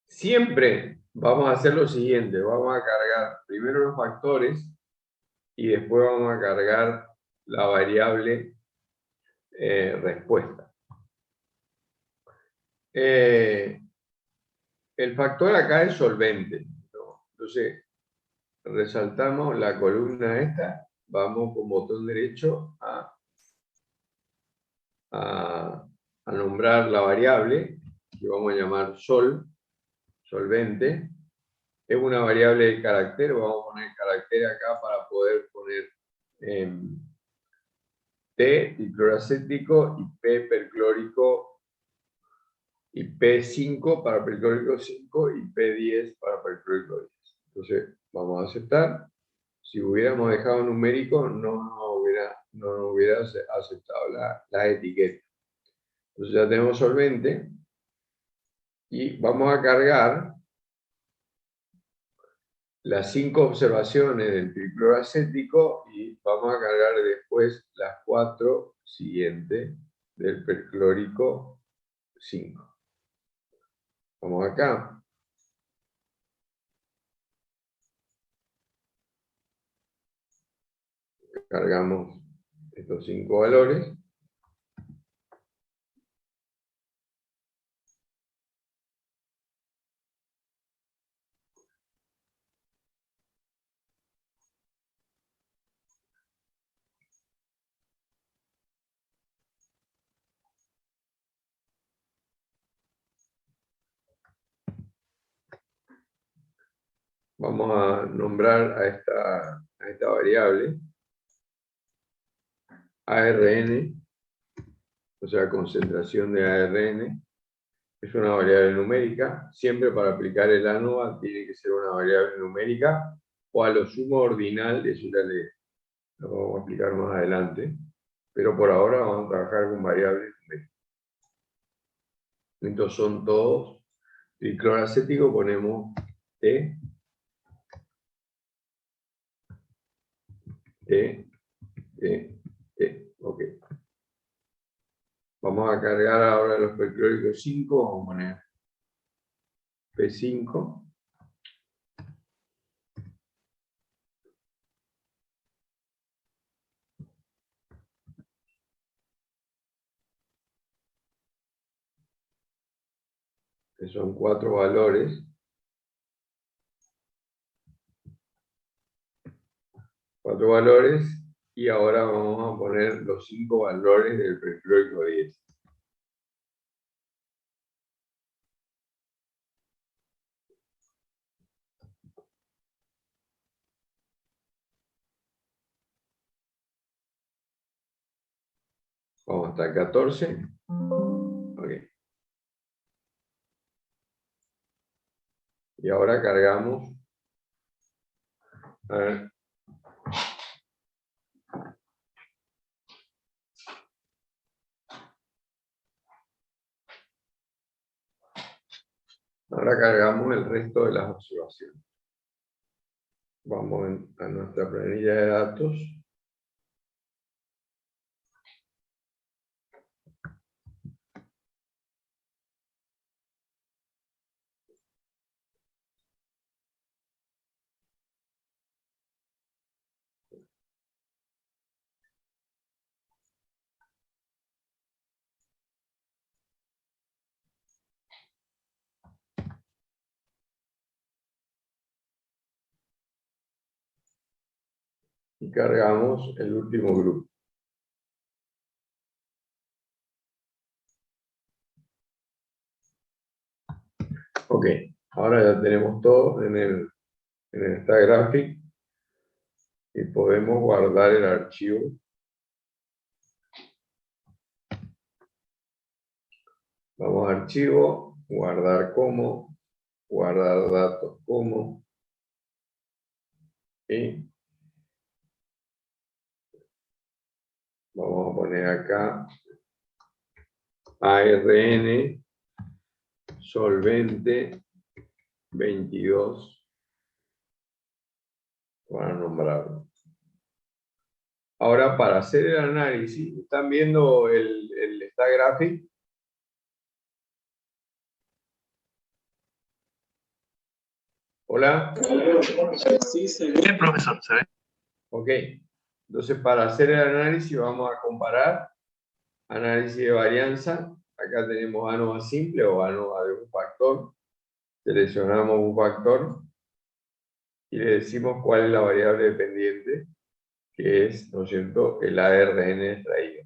siempre vamos a hacer lo siguiente. Vamos a cargar primero los factores y después vamos a cargar la variable respuesta. El factor acá es solvente, ¿no? Entonces, resaltamos la columna esta, vamos con botón derecho a nombrar la variable, que vamos a llamar solvente. Es una variable de carácter, vamos a poner carácter acá para poder poner T, dicloracético, y P, perclórico, y P5 para perclórico 5 y P10 para perclórico 10. Entonces, vamos a aceptar, si hubiéramos dejado numérico, no hubiera aceptado la etiqueta. Entonces ya tenemos solvente y vamos a cargar las 5 observaciones del tricloroacético y vamos a cargar después las 4 siguientes del perclórico 5. Vamos acá. Cargamos estos 5 valores. Vamos a nombrar a esta variable ARN, o sea, concentración de ARN. Es una variable numérica. Siempre para aplicar el ANOVA tiene que ser una variable numérica o a lo sumo ordinal, eso ya lo vamos a explicar más adelante. Pero por ahora vamos a trabajar con variables numéricas. Estos son todos. Tricloroacético ponemos T. Ok. Vamos a cargar ahora los perclóricos 5. Vamos a poner P5. Que son 4 valores. 4 valores. Y ahora vamos a poner los 5 valores del perclórico 10. Vamos hasta el 14. Ok. Y ahora cargamos. A ver. Ahora cargamos el resto de las observaciones. Vamos a nuestra planilla de datos. Y cargamos el último grupo. Ok, ahora ya tenemos todo en el StatGraphic y podemos guardar el archivo. Vamos a archivo, guardar como, guardar datos como, y vamos a poner acá ARN solvente 22 para nombrarlo. Ahora, para hacer el análisis, ¿están viendo el StatGraphic? ¿Hola? Sí, se ve, profesor, se ve. Ok. Entonces, para hacer el análisis vamos a comparar análisis de varianza. Acá tenemos ANOVA simple o ANOVA de un factor. Seleccionamos un factor y le decimos cuál es la variable dependiente, que es, ¿no es cierto?, el ARN extraído.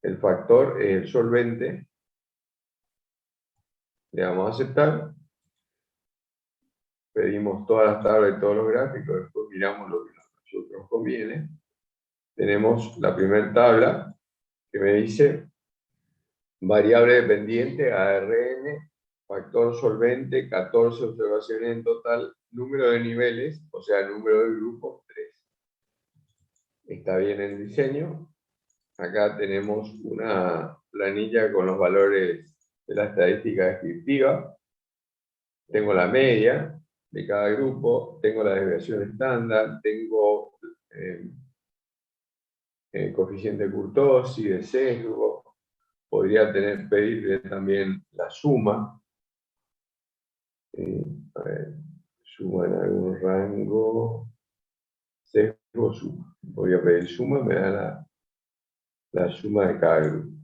El factor es el solvente. Le damos a aceptar. Pedimos todas las tablas y todos los gráficos. Después miramos lo que a nosotros conviene. Tenemos la primera tabla que me dice variable dependiente, ARN, factor solvente, 14 observaciones en total, número de niveles, o sea, número de grupos, 3. Está bien el diseño. Acá tenemos una planilla con los valores de la estadística descriptiva. Tengo la media de cada grupo, tengo la desviación estándar, tengo coeficiente de kurtosis, de sesgo. Podría pedirle también la suma. A ver, suma en algún rango, sesgo, suma. Voy a pedir suma, me da la suma de cada grupo.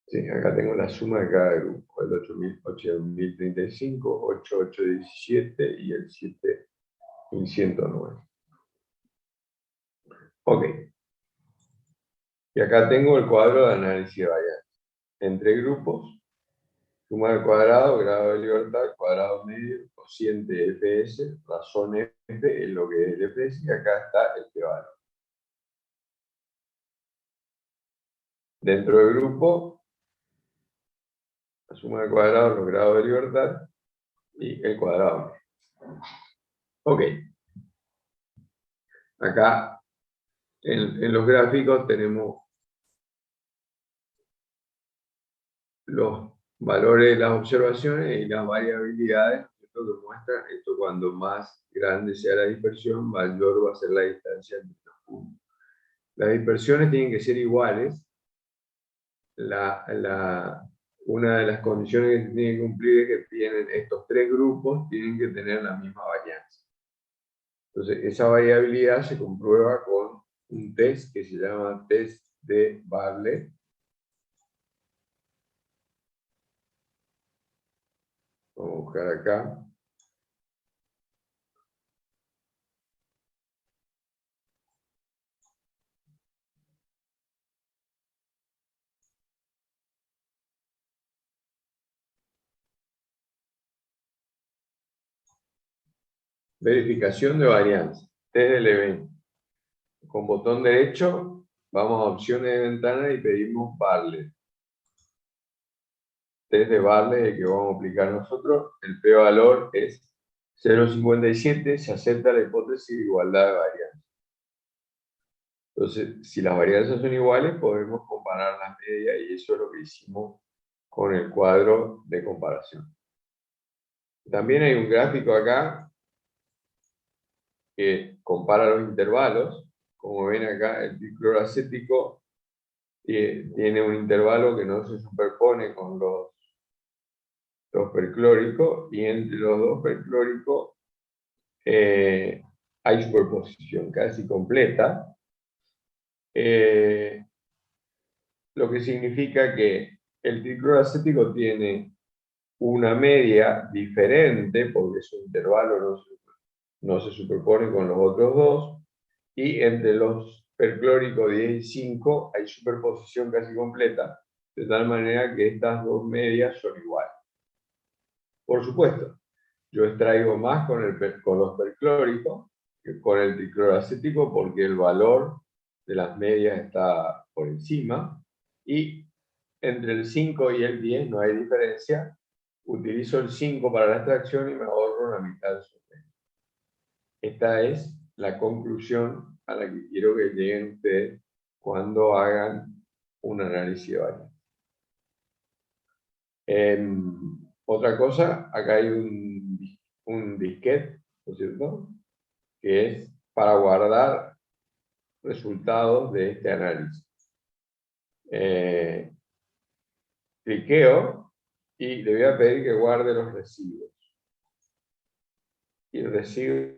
Sí, acá tengo la suma de cada grupo, el 8035, 8817 y el 7109. Ok. Y acá tengo el cuadro de análisis de varianza. Entre grupos, suma al cuadrado, grado de libertad, cuadrado medio, cociente Fs, razón F es lo que es el Fs, y acá está el p-valor. Dentro del grupo, la suma del cuadrado, los grados de libertad y el cuadrado medio. Ok. Acá en los gráficos tenemos los valores de las observaciones y las variabilidades. Esto que muestra, esto cuando más grande sea la dispersión, mayor va a ser la distancia entre los puntos. Las dispersiones tienen que ser iguales. Una de las condiciones que se tienen que cumplir es que tienen estos tres grupos, tienen que tener la misma varianza. Entonces, esa variabilidad se comprueba con un test que se llama test de Bartlett. Vamos a buscar acá. Verificación de varianza. Test del evento. Con botón derecho, vamos a opciones de ventana y pedimos Bartlett. Test de Bartlett, el que vamos a aplicar nosotros. El p-valor es 0,57. Se acepta la hipótesis de igualdad de varianza. Entonces, si las varianzas son iguales, podemos comparar las medias y eso es lo que hicimos con el cuadro de comparación. También hay un gráfico acá que compara los intervalos. Como ven acá, el tricloroacético tiene un intervalo que no se superpone con los perclóricos, y entre los dos perclóricos hay superposición casi completa, lo que significa que el tricloroacético tiene una media diferente porque su intervalo no se superpone con los otros dos, y entre los perclóricos 10 y 5 hay superposición casi completa, de tal manera que estas dos medias son iguales. Por supuesto, yo extraigo más con los perclóricos que con el tricloroacético porque el valor de las medias está por encima, y entre el 5 y el 10 no hay diferencia. Utilizo el 5 para la extracción y me ahorro la mitad del software. Esta es la conclusión a la que quiero que lleguen ustedes cuando hagan un análisis de varianza. Otra cosa, acá hay un disquete, ¿no es cierto?, que es para guardar resultados de este análisis. Cliqueo y le voy a pedir que guarde los residuos. Y el residuo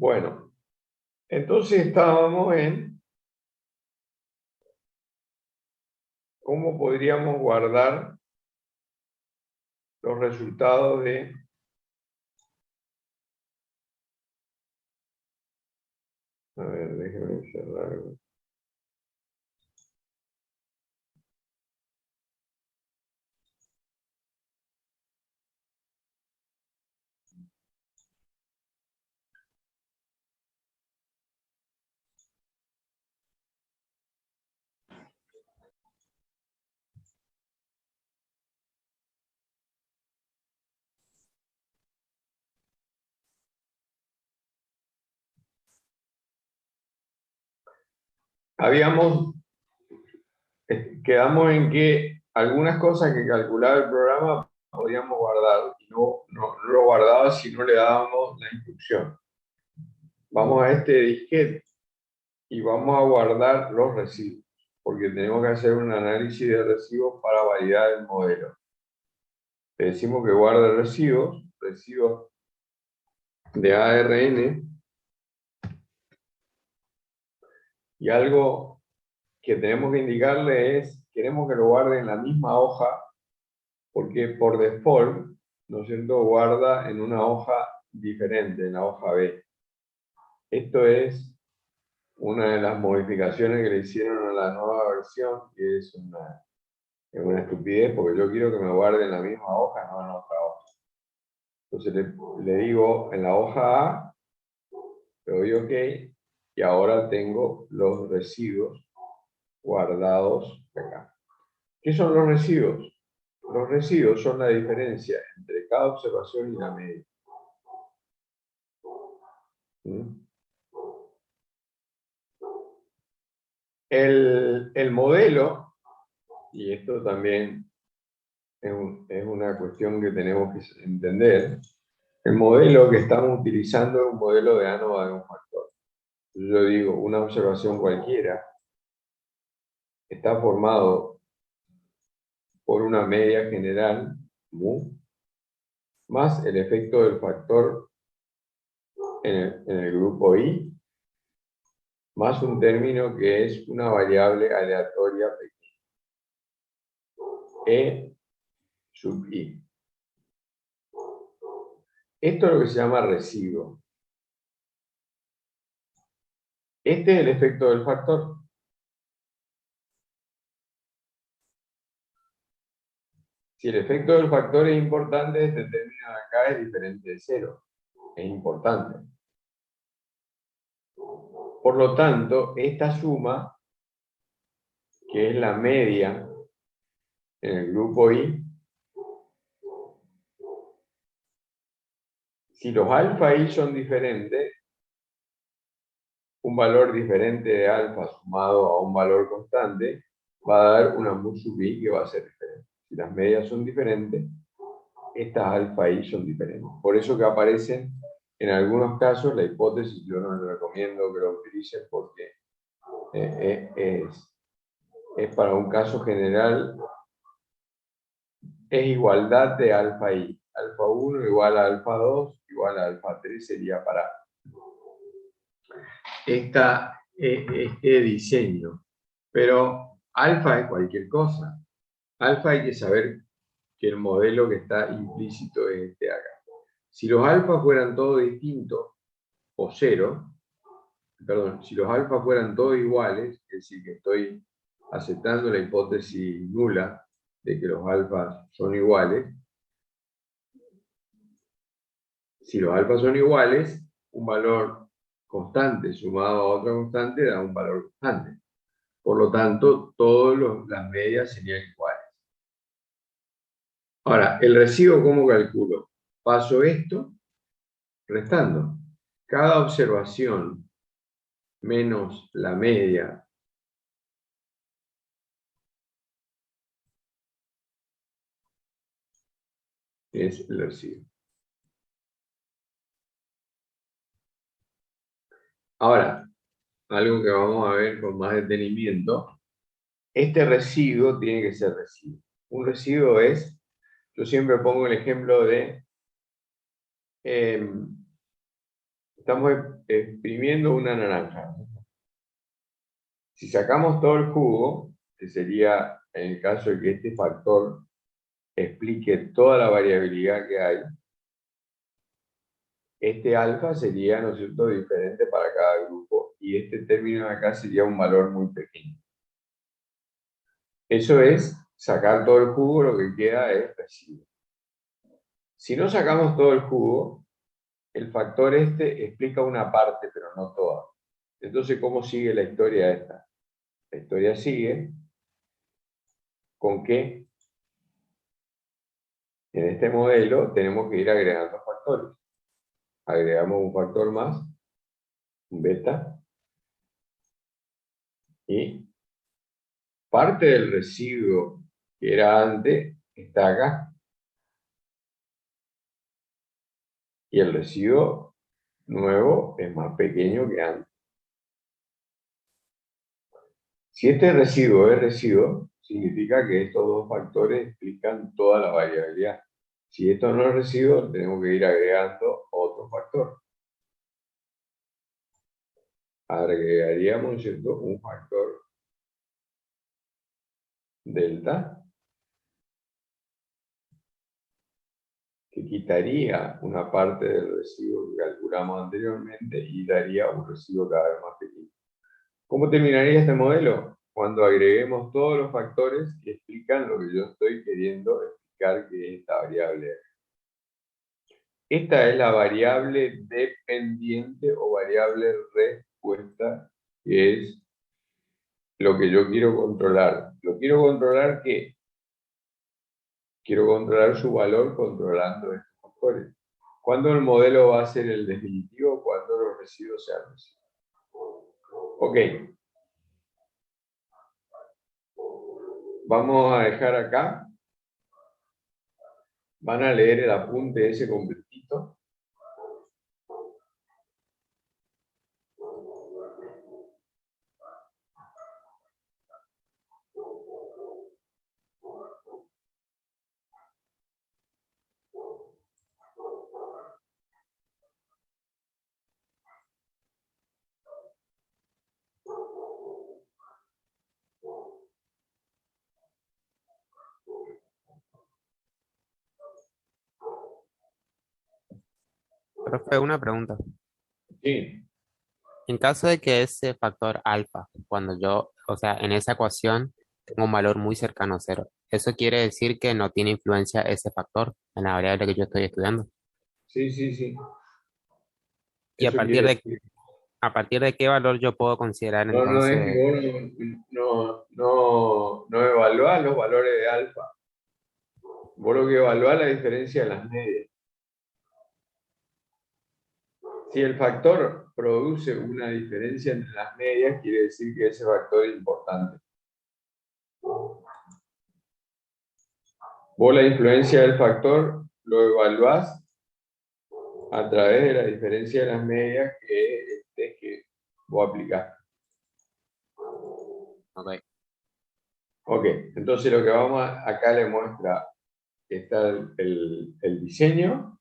Bueno, entonces estábamos en cómo podríamos guardar los resultados de a ver, déjenme cerrar. Quedamos en que algunas cosas que calculaba el programa podíamos guardar y no lo guardaba si no le dábamos la instrucción. Vamos a este disquete y vamos a guardar los residuos, porque tenemos que hacer un análisis de residuos para validar el modelo. Le decimos que guarde residuos de ARN, y algo que tenemos que indicarle es, queremos que lo guarde en la misma hoja, porque por default, ¿no es cierto?, guarda en una hoja diferente, en la hoja B. Esto es una de las modificaciones que le hicieron a la nueva versión, que es una estupidez, porque yo quiero que me guarde en la misma hoja, no en otra hoja. Entonces le digo en la hoja A, le doy OK, y ahora tengo los residuos guardados acá. ¿Qué son los residuos? Los residuos son la diferencia entre cada observación y la media. El modelo, y esto también es una cuestión que tenemos que entender, el modelo que estamos utilizando es un modelo de ANOVA de un factor. Yo digo, una observación cualquiera está formado por una media general, mu, más el efecto del factor en el grupo I, más un término que es una variable aleatoria pequeña, E sub I. Esto es lo que se llama residuo. Este es el efecto del factor. Si el efecto del factor es importante, este término de acá es diferente de cero. Es importante. Por lo tanto, esta suma, que es la media en el grupo I, si los alfa I son diferentes, un valor diferente de alfa sumado a un valor constante va a dar una mu sub I que va a ser diferente. Si las medias son diferentes, estas alfa I son diferentes. Por eso que aparecen en algunos casos la hipótesis, yo no les recomiendo que lo utilicen porque es para un caso general, es igualdad de alfa I. Alfa 1 igual a alfa 2 igual a alfa 3 sería para este diseño. Pero alfa es cualquier cosa. Alfa hay que saber que el modelo que está implícito es este acá. Si los alfas fueran todos distintos, o cero, perdón, si los alfas fueran todos iguales, es decir, que estoy aceptando la hipótesis nula de que los alfas son iguales, si los alfas son iguales, un valor constante sumado a otra constante da un valor constante. Por lo tanto, todas las medias serían iguales. Ahora, el residuo, ¿cómo calculo? Paso esto restando. Cada observación menos la media es el residuo. Ahora, algo que vamos a ver con más detenimiento, este residuo tiene que ser residuo. Un residuo es, yo siempre pongo el ejemplo de, estamos exprimiendo una naranja. Si sacamos todo el jugo, que sería en el caso de que este factor explique toda la variabilidad que hay, este alfa sería, ¿no es cierto?, diferente para cada grupo, y este término de acá sería un valor muy pequeño. Eso es sacar todo el jugo, lo que queda es residuo. Si no sacamos todo el jugo, el factor este explica una parte, pero no toda. Entonces, ¿cómo sigue la historia esta? La historia sigue con que en este modelo tenemos que ir agregando factores. Agregamos un factor más, un beta, y parte del residuo que era antes está acá. Y el residuo nuevo es más pequeño que antes. Si este residuo es residuo, significa que estos dos factores explican toda la variabilidad. Si esto no es residuo, tenemos que ir agregando otro factor. Agregaríamos, ¿cierto?, un factor delta que quitaría una parte del residuo que calculamos anteriormente y daría un residuo cada vez más pequeño. ¿Cómo terminaría este modelo? Cuando agreguemos todos los factores que explican lo que yo estoy queriendo explicar, que es esta variable. Esta es la variable dependiente o variable respuesta, que es lo que yo quiero controlar. ¿Lo quiero controlar qué? Quiero controlar su valor controlando estos factores. ¿Cuándo el modelo va a ser el definitivo? Cuando los residuos sean residuos. Ok. Vamos a dejar acá. Van a leer el apunte ese completito. Profe, una pregunta. Sí. En caso de que ese factor alfa, cuando yo, o sea, en esa ecuación tengo un valor muy cercano a cero, ¿eso quiere decir que no tiene influencia ese factor en la variable que yo estoy estudiando? Sí, sí, sí. ¿Y Eso quiere decir. a partir de qué valor yo puedo considerar No, no es que entonces? vos no evaluás los valores de alfa. Vos lo que evaluás es la diferencia de las medias. Si el factor produce una diferencia entre las medias, quiere decir que ese factor es importante. Vos la influencia del factor lo evaluás a través de la diferencia de las medias que vos aplicás. Ok. Ok, entonces lo que acá le muestra, está el diseño,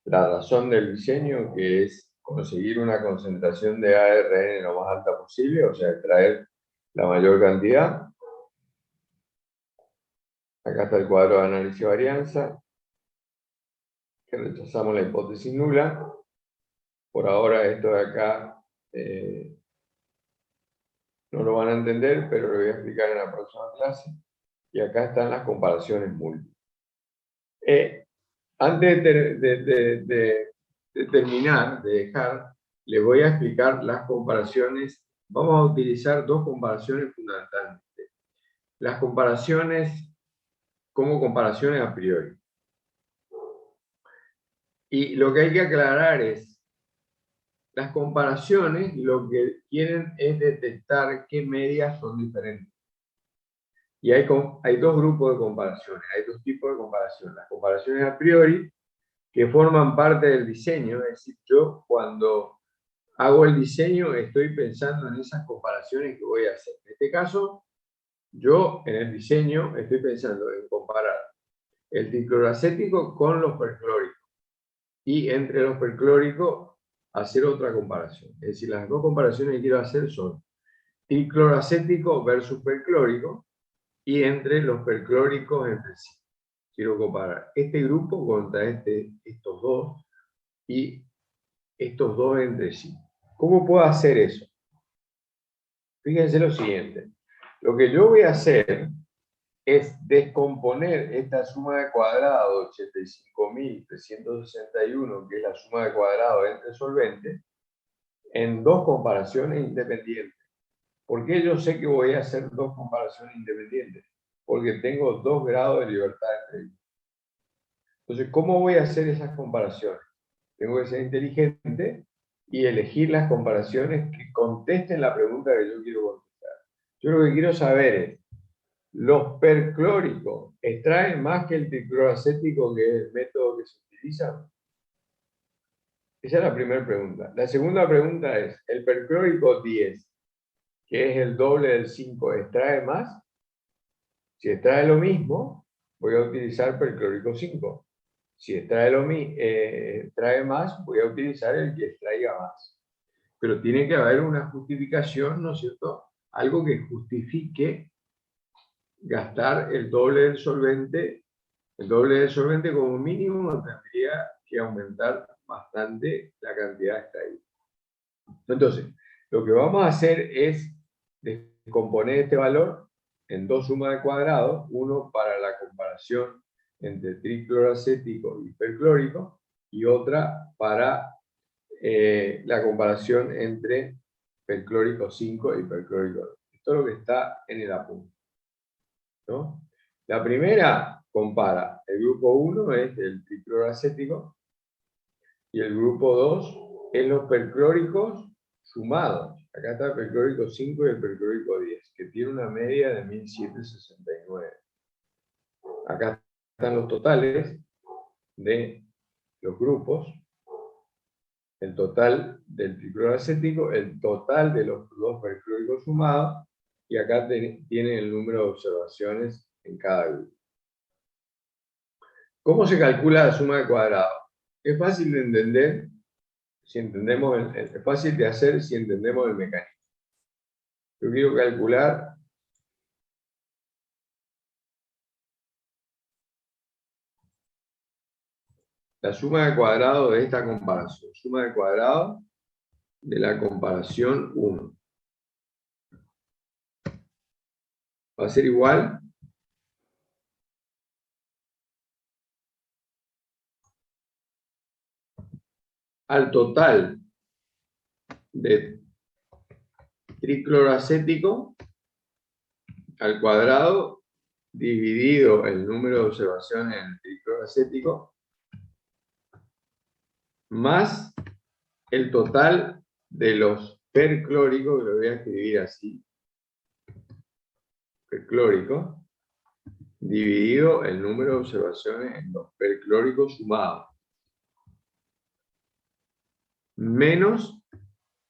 la razón del diseño, que es conseguir una concentración de ARN lo más alta posible, o sea, extraer la mayor cantidad. Acá está el cuadro de análisis de varianza, que rechazamos la hipótesis nula. Por ahora esto de acá no lo van a entender, pero lo voy a explicar en la próxima clase. Y acá están las comparaciones múltiples. Antes de terminar, de dejar, les voy a explicar las comparaciones. Vamos a utilizar dos comparaciones fundamentalmente. Las comparaciones como comparaciones a priori. Y lo que hay que aclarar es, las comparaciones lo que quieren es detectar qué medias son diferentes. Y hay dos grupos de comparaciones, hay dos tipos de comparaciones. Las comparaciones a priori, que forman parte del diseño, es decir, yo cuando hago el diseño estoy pensando en esas comparaciones que voy a hacer. En este caso, yo en el diseño estoy pensando en comparar el tricloroacético con los perclóricos. Y entre los perclóricos hacer otra comparación. Es decir, las dos comparaciones que quiero hacer son tricloroacético versus perclórico y entre los perclóricos entre sí. Quiero comparar este grupo contra estos dos y estos dos entre sí. ¿Cómo puedo hacer eso? Fíjense lo siguiente. Lo que yo voy a hacer es descomponer esta suma de cuadrado 85.361, que es la suma de cuadrado entre solventes, en dos comparaciones independientes. ¿Por qué yo sé que voy a hacer dos comparaciones independientes? Porque tengo 2 grados de libertad entre ellos. Entonces, ¿cómo voy a hacer esas comparaciones? Tengo que ser inteligente y elegir las comparaciones que contesten la pregunta que yo quiero contestar. Yo lo que quiero saber es, ¿los perclóricos extraen más que el tricloroacético, que es el método que se utiliza? Esa es la primera pregunta. La segunda pregunta es, ¿el perclórico 10, que es el doble del 5, extrae más? Si extrae lo mismo, voy a utilizar perclórico 5. Si extrae más, voy a utilizar el que extraiga más. Pero tiene que haber una justificación, ¿no es cierto? Algo que justifique gastar el doble del solvente. El doble del solvente como mínimo tendría que aumentar bastante la cantidad extraída. Entonces, lo que vamos a hacer es descomponer este valor en dos sumas de cuadrados, uno para la comparación entre tricloroacético y perclórico, y otra para la comparación entre perclórico 5 y perclórico 2. Esto es lo que está en el apunte, ¿no? La primera compara, el grupo 1 es el tricloroacético y el grupo 2 es los perclóricos sumados. Acá está el perclórico 5 y el perclórico 10, que tiene una media de 1769. Acá están los totales de los grupos, el total del tricloroacético, el total de los dos perclóricos sumados, y acá tienen el número de observaciones en cada grupo. ¿Cómo se calcula la suma de cuadrados? Es fácil de entender si entendemos es fácil de hacer si entendemos el mecanismo. Yo quiero calcular la suma de cuadrados de esta comparación. Suma de cuadrados de la comparación 1. Va a ser igual al total de tricloroacético al cuadrado dividido el número de observaciones en el tricloroacético más el total de los perclóricos, que lo voy a escribir así, perclórico, dividido el número de observaciones en los perclóricos sumados, menos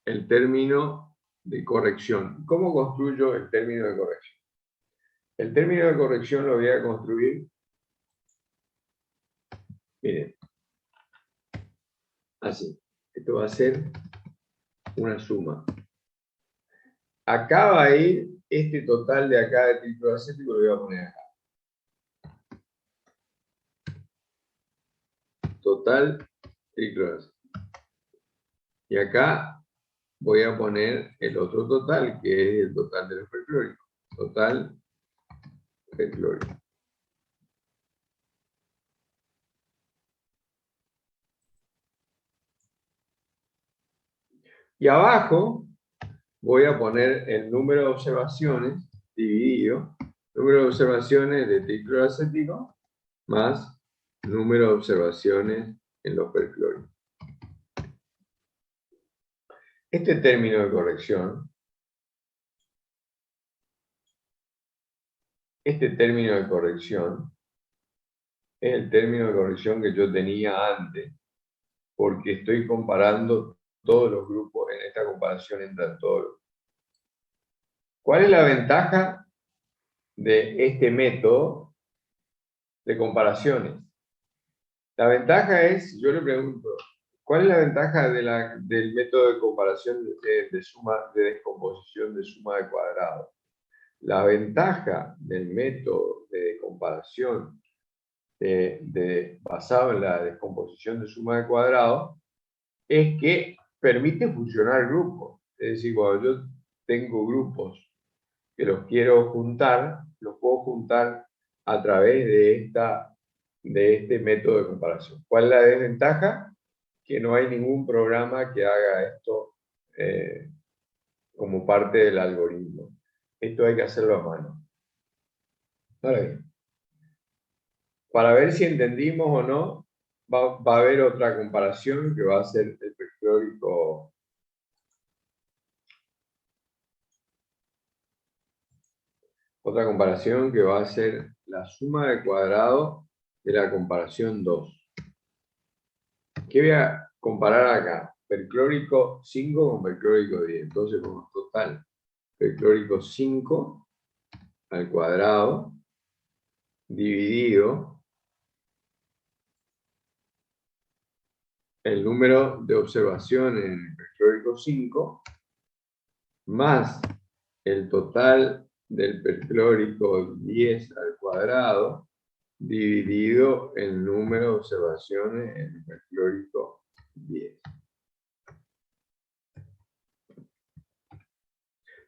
el término de corrección. ¿Cómo construyo el término de corrección? El término de corrección lo voy a construir, miren, así. Esto va a ser una suma. Acá va a ir este total de acá de tricloroacético, lo voy a poner acá. Total tricloroacético. Y acá voy a poner el otro total, que es el total de los perclóricos. Total perclórico. Y abajo voy a poner el número de observaciones dividido, número de observaciones de tricloroacético más número de observaciones en los perclóricos. Este término de corrección, es el término de corrección que yo tenía antes, porque estoy comparando todos los grupos, en esta comparación entran todos los grupos. ¿Cuál es la ventaja de este método de comparaciones? La ventaja es, yo le pregunto, ¿Cuál es la ventaja del método de comparación de descomposición de suma de cuadrados? La ventaja del método de comparación basado en la descomposición de suma de cuadrados es que permite fusionar grupos. Es decir, cuando yo tengo grupos que los quiero juntar, los puedo juntar a través de este método de comparación. ¿Cuál es la desventaja? Que no hay ningún programa que haga esto como parte del algoritmo. Esto hay que hacerlo a mano. Ahora bien, para ver si entendimos o no, va a haber otra comparación que va a ser el pictórico. Otra comparación que va a ser la suma de cuadrado de la comparación 2. ¿Qué voy a comparar acá? Perclórico 5 con perclórico 10. Entonces, como total, perclórico 5 al cuadrado dividido el número de observaciones en el perclórico 5 más el total del perclórico 10 al cuadrado dividido el número de observaciones en el perclórico 10.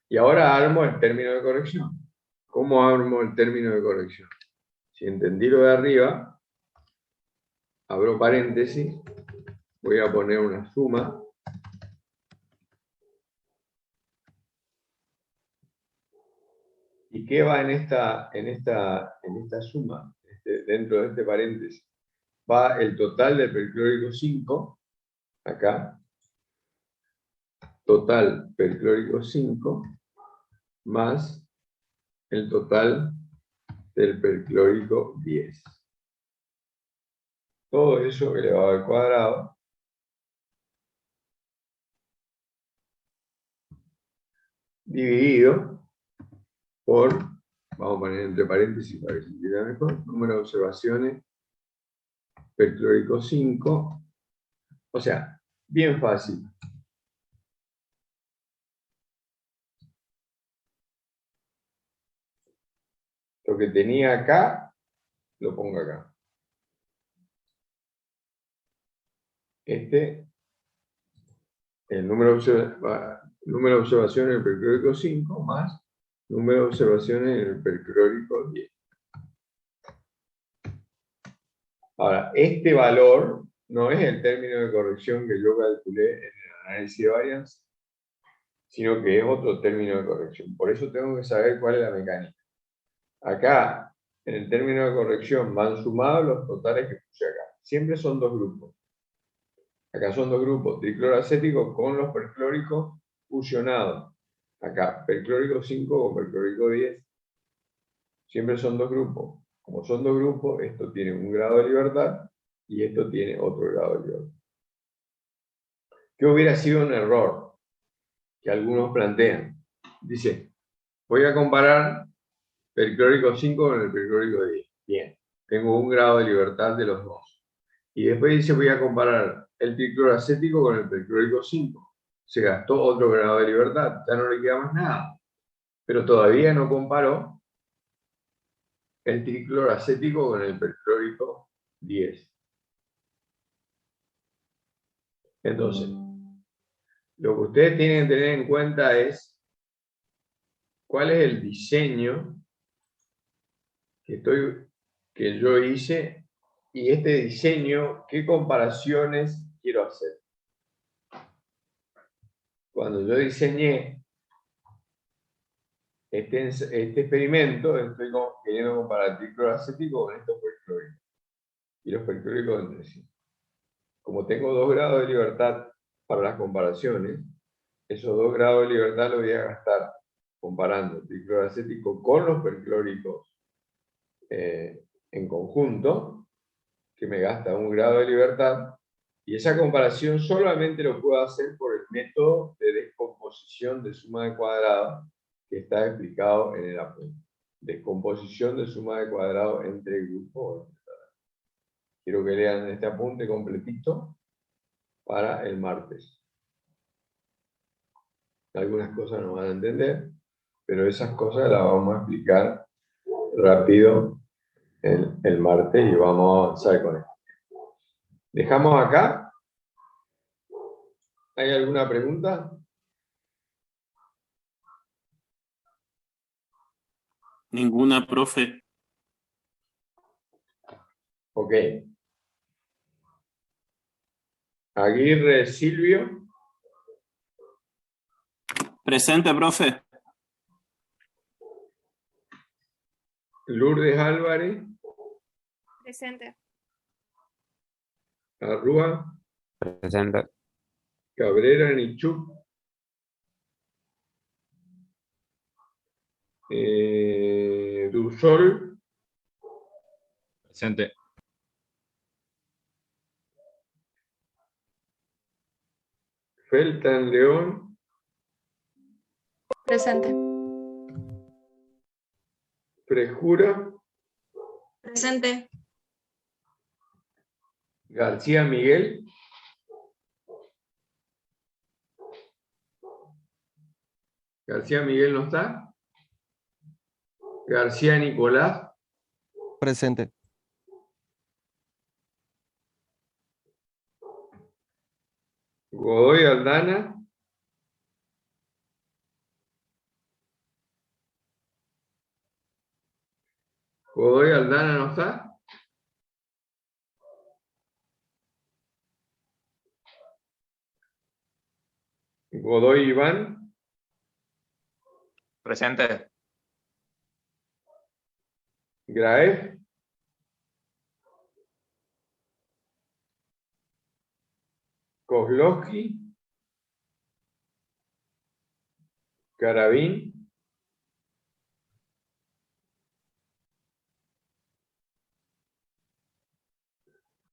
Y ahora armo el término de corrección. ¿Cómo armo el término de corrección? Si entendí lo de arriba, abro paréntesis, voy a poner una suma. ¿Y qué va en esta suma? Dentro de este paréntesis. Va el total del perclórico 5, acá. Total perclórico 5 más el total del perclórico 10. Todo eso elevado al cuadrado dividido por, vamos a poner entre paréntesis para que se entienda mejor, número de observaciones perclórico 5. O sea, bien fácil. Lo que tenía acá, lo pongo acá. El número de observaciones en el perclórico 5 más número de observaciones en el perclórico 10. Ahora, este valor no es el término de corrección que yo calculé en el análisis de varianza, sino que es otro término de corrección. Por eso tengo que saber cuál es la mecánica. Acá, en el término de corrección, van sumados los totales que puse acá. Siempre son dos grupos. Acá son dos grupos, tricloroacético con los perclóricos fusionados. Acá, perclórico 5 con perclórico 10. Siempre son dos grupos. Como son dos grupos, esto tiene un grado de libertad y esto tiene otro grado de libertad. ¿Qué hubiera sido un error que algunos plantean? Dice, voy a comparar perclórico 5 con el perclórico 10. Bien, tengo un grado de libertad de los dos. Y después dice, voy a comparar el tricloroacético con el perclórico 5. Se gastó otro grado de libertad, ya no le queda más nada. Pero todavía no comparó el tricloroacético con el perclórico 10. Entonces, lo que ustedes tienen que tener en cuenta es cuál es el diseño que yo hice y este diseño, qué comparaciones quiero hacer. Cuando yo diseñé este experimento, estoy queriendo comparar el tricloroacético con estos perclóricos y los perclóricos entre sí. Como tengo 2 grados de libertad para las comparaciones, esos 2 grados de libertad los voy a gastar comparando el tricloroacético con los perclóricos en conjunto, que me gasta 1 grado de libertad, y esa comparación solamente lo puedo hacer por el método de descomposición de suma de cuadrados que está explicado en el apunte. Descomposición de suma de cuadrados entre grupos. Quiero que lean este apunte completito para el martes. Algunas cosas no van a entender, pero esas cosas las vamos a explicar rápido el martes y vamos a avanzar con esto. Dejamos acá. ¿Hay alguna pregunta? Ninguna, profe. Ok. Aguirre Silvio. Presente, profe. Lourdes Álvarez. Presente. Arrúa. Presente. Cabrera Nichuk. Dusol. Presente. Feltan León. Presente. Frejura. Presente. García Miguel. García Miguel no está. García Nicolás. Presente. Godoy Aldana. Godoy Aldana no está. Godoy Iván. Presente. Graef. Kozlowski. Carabín.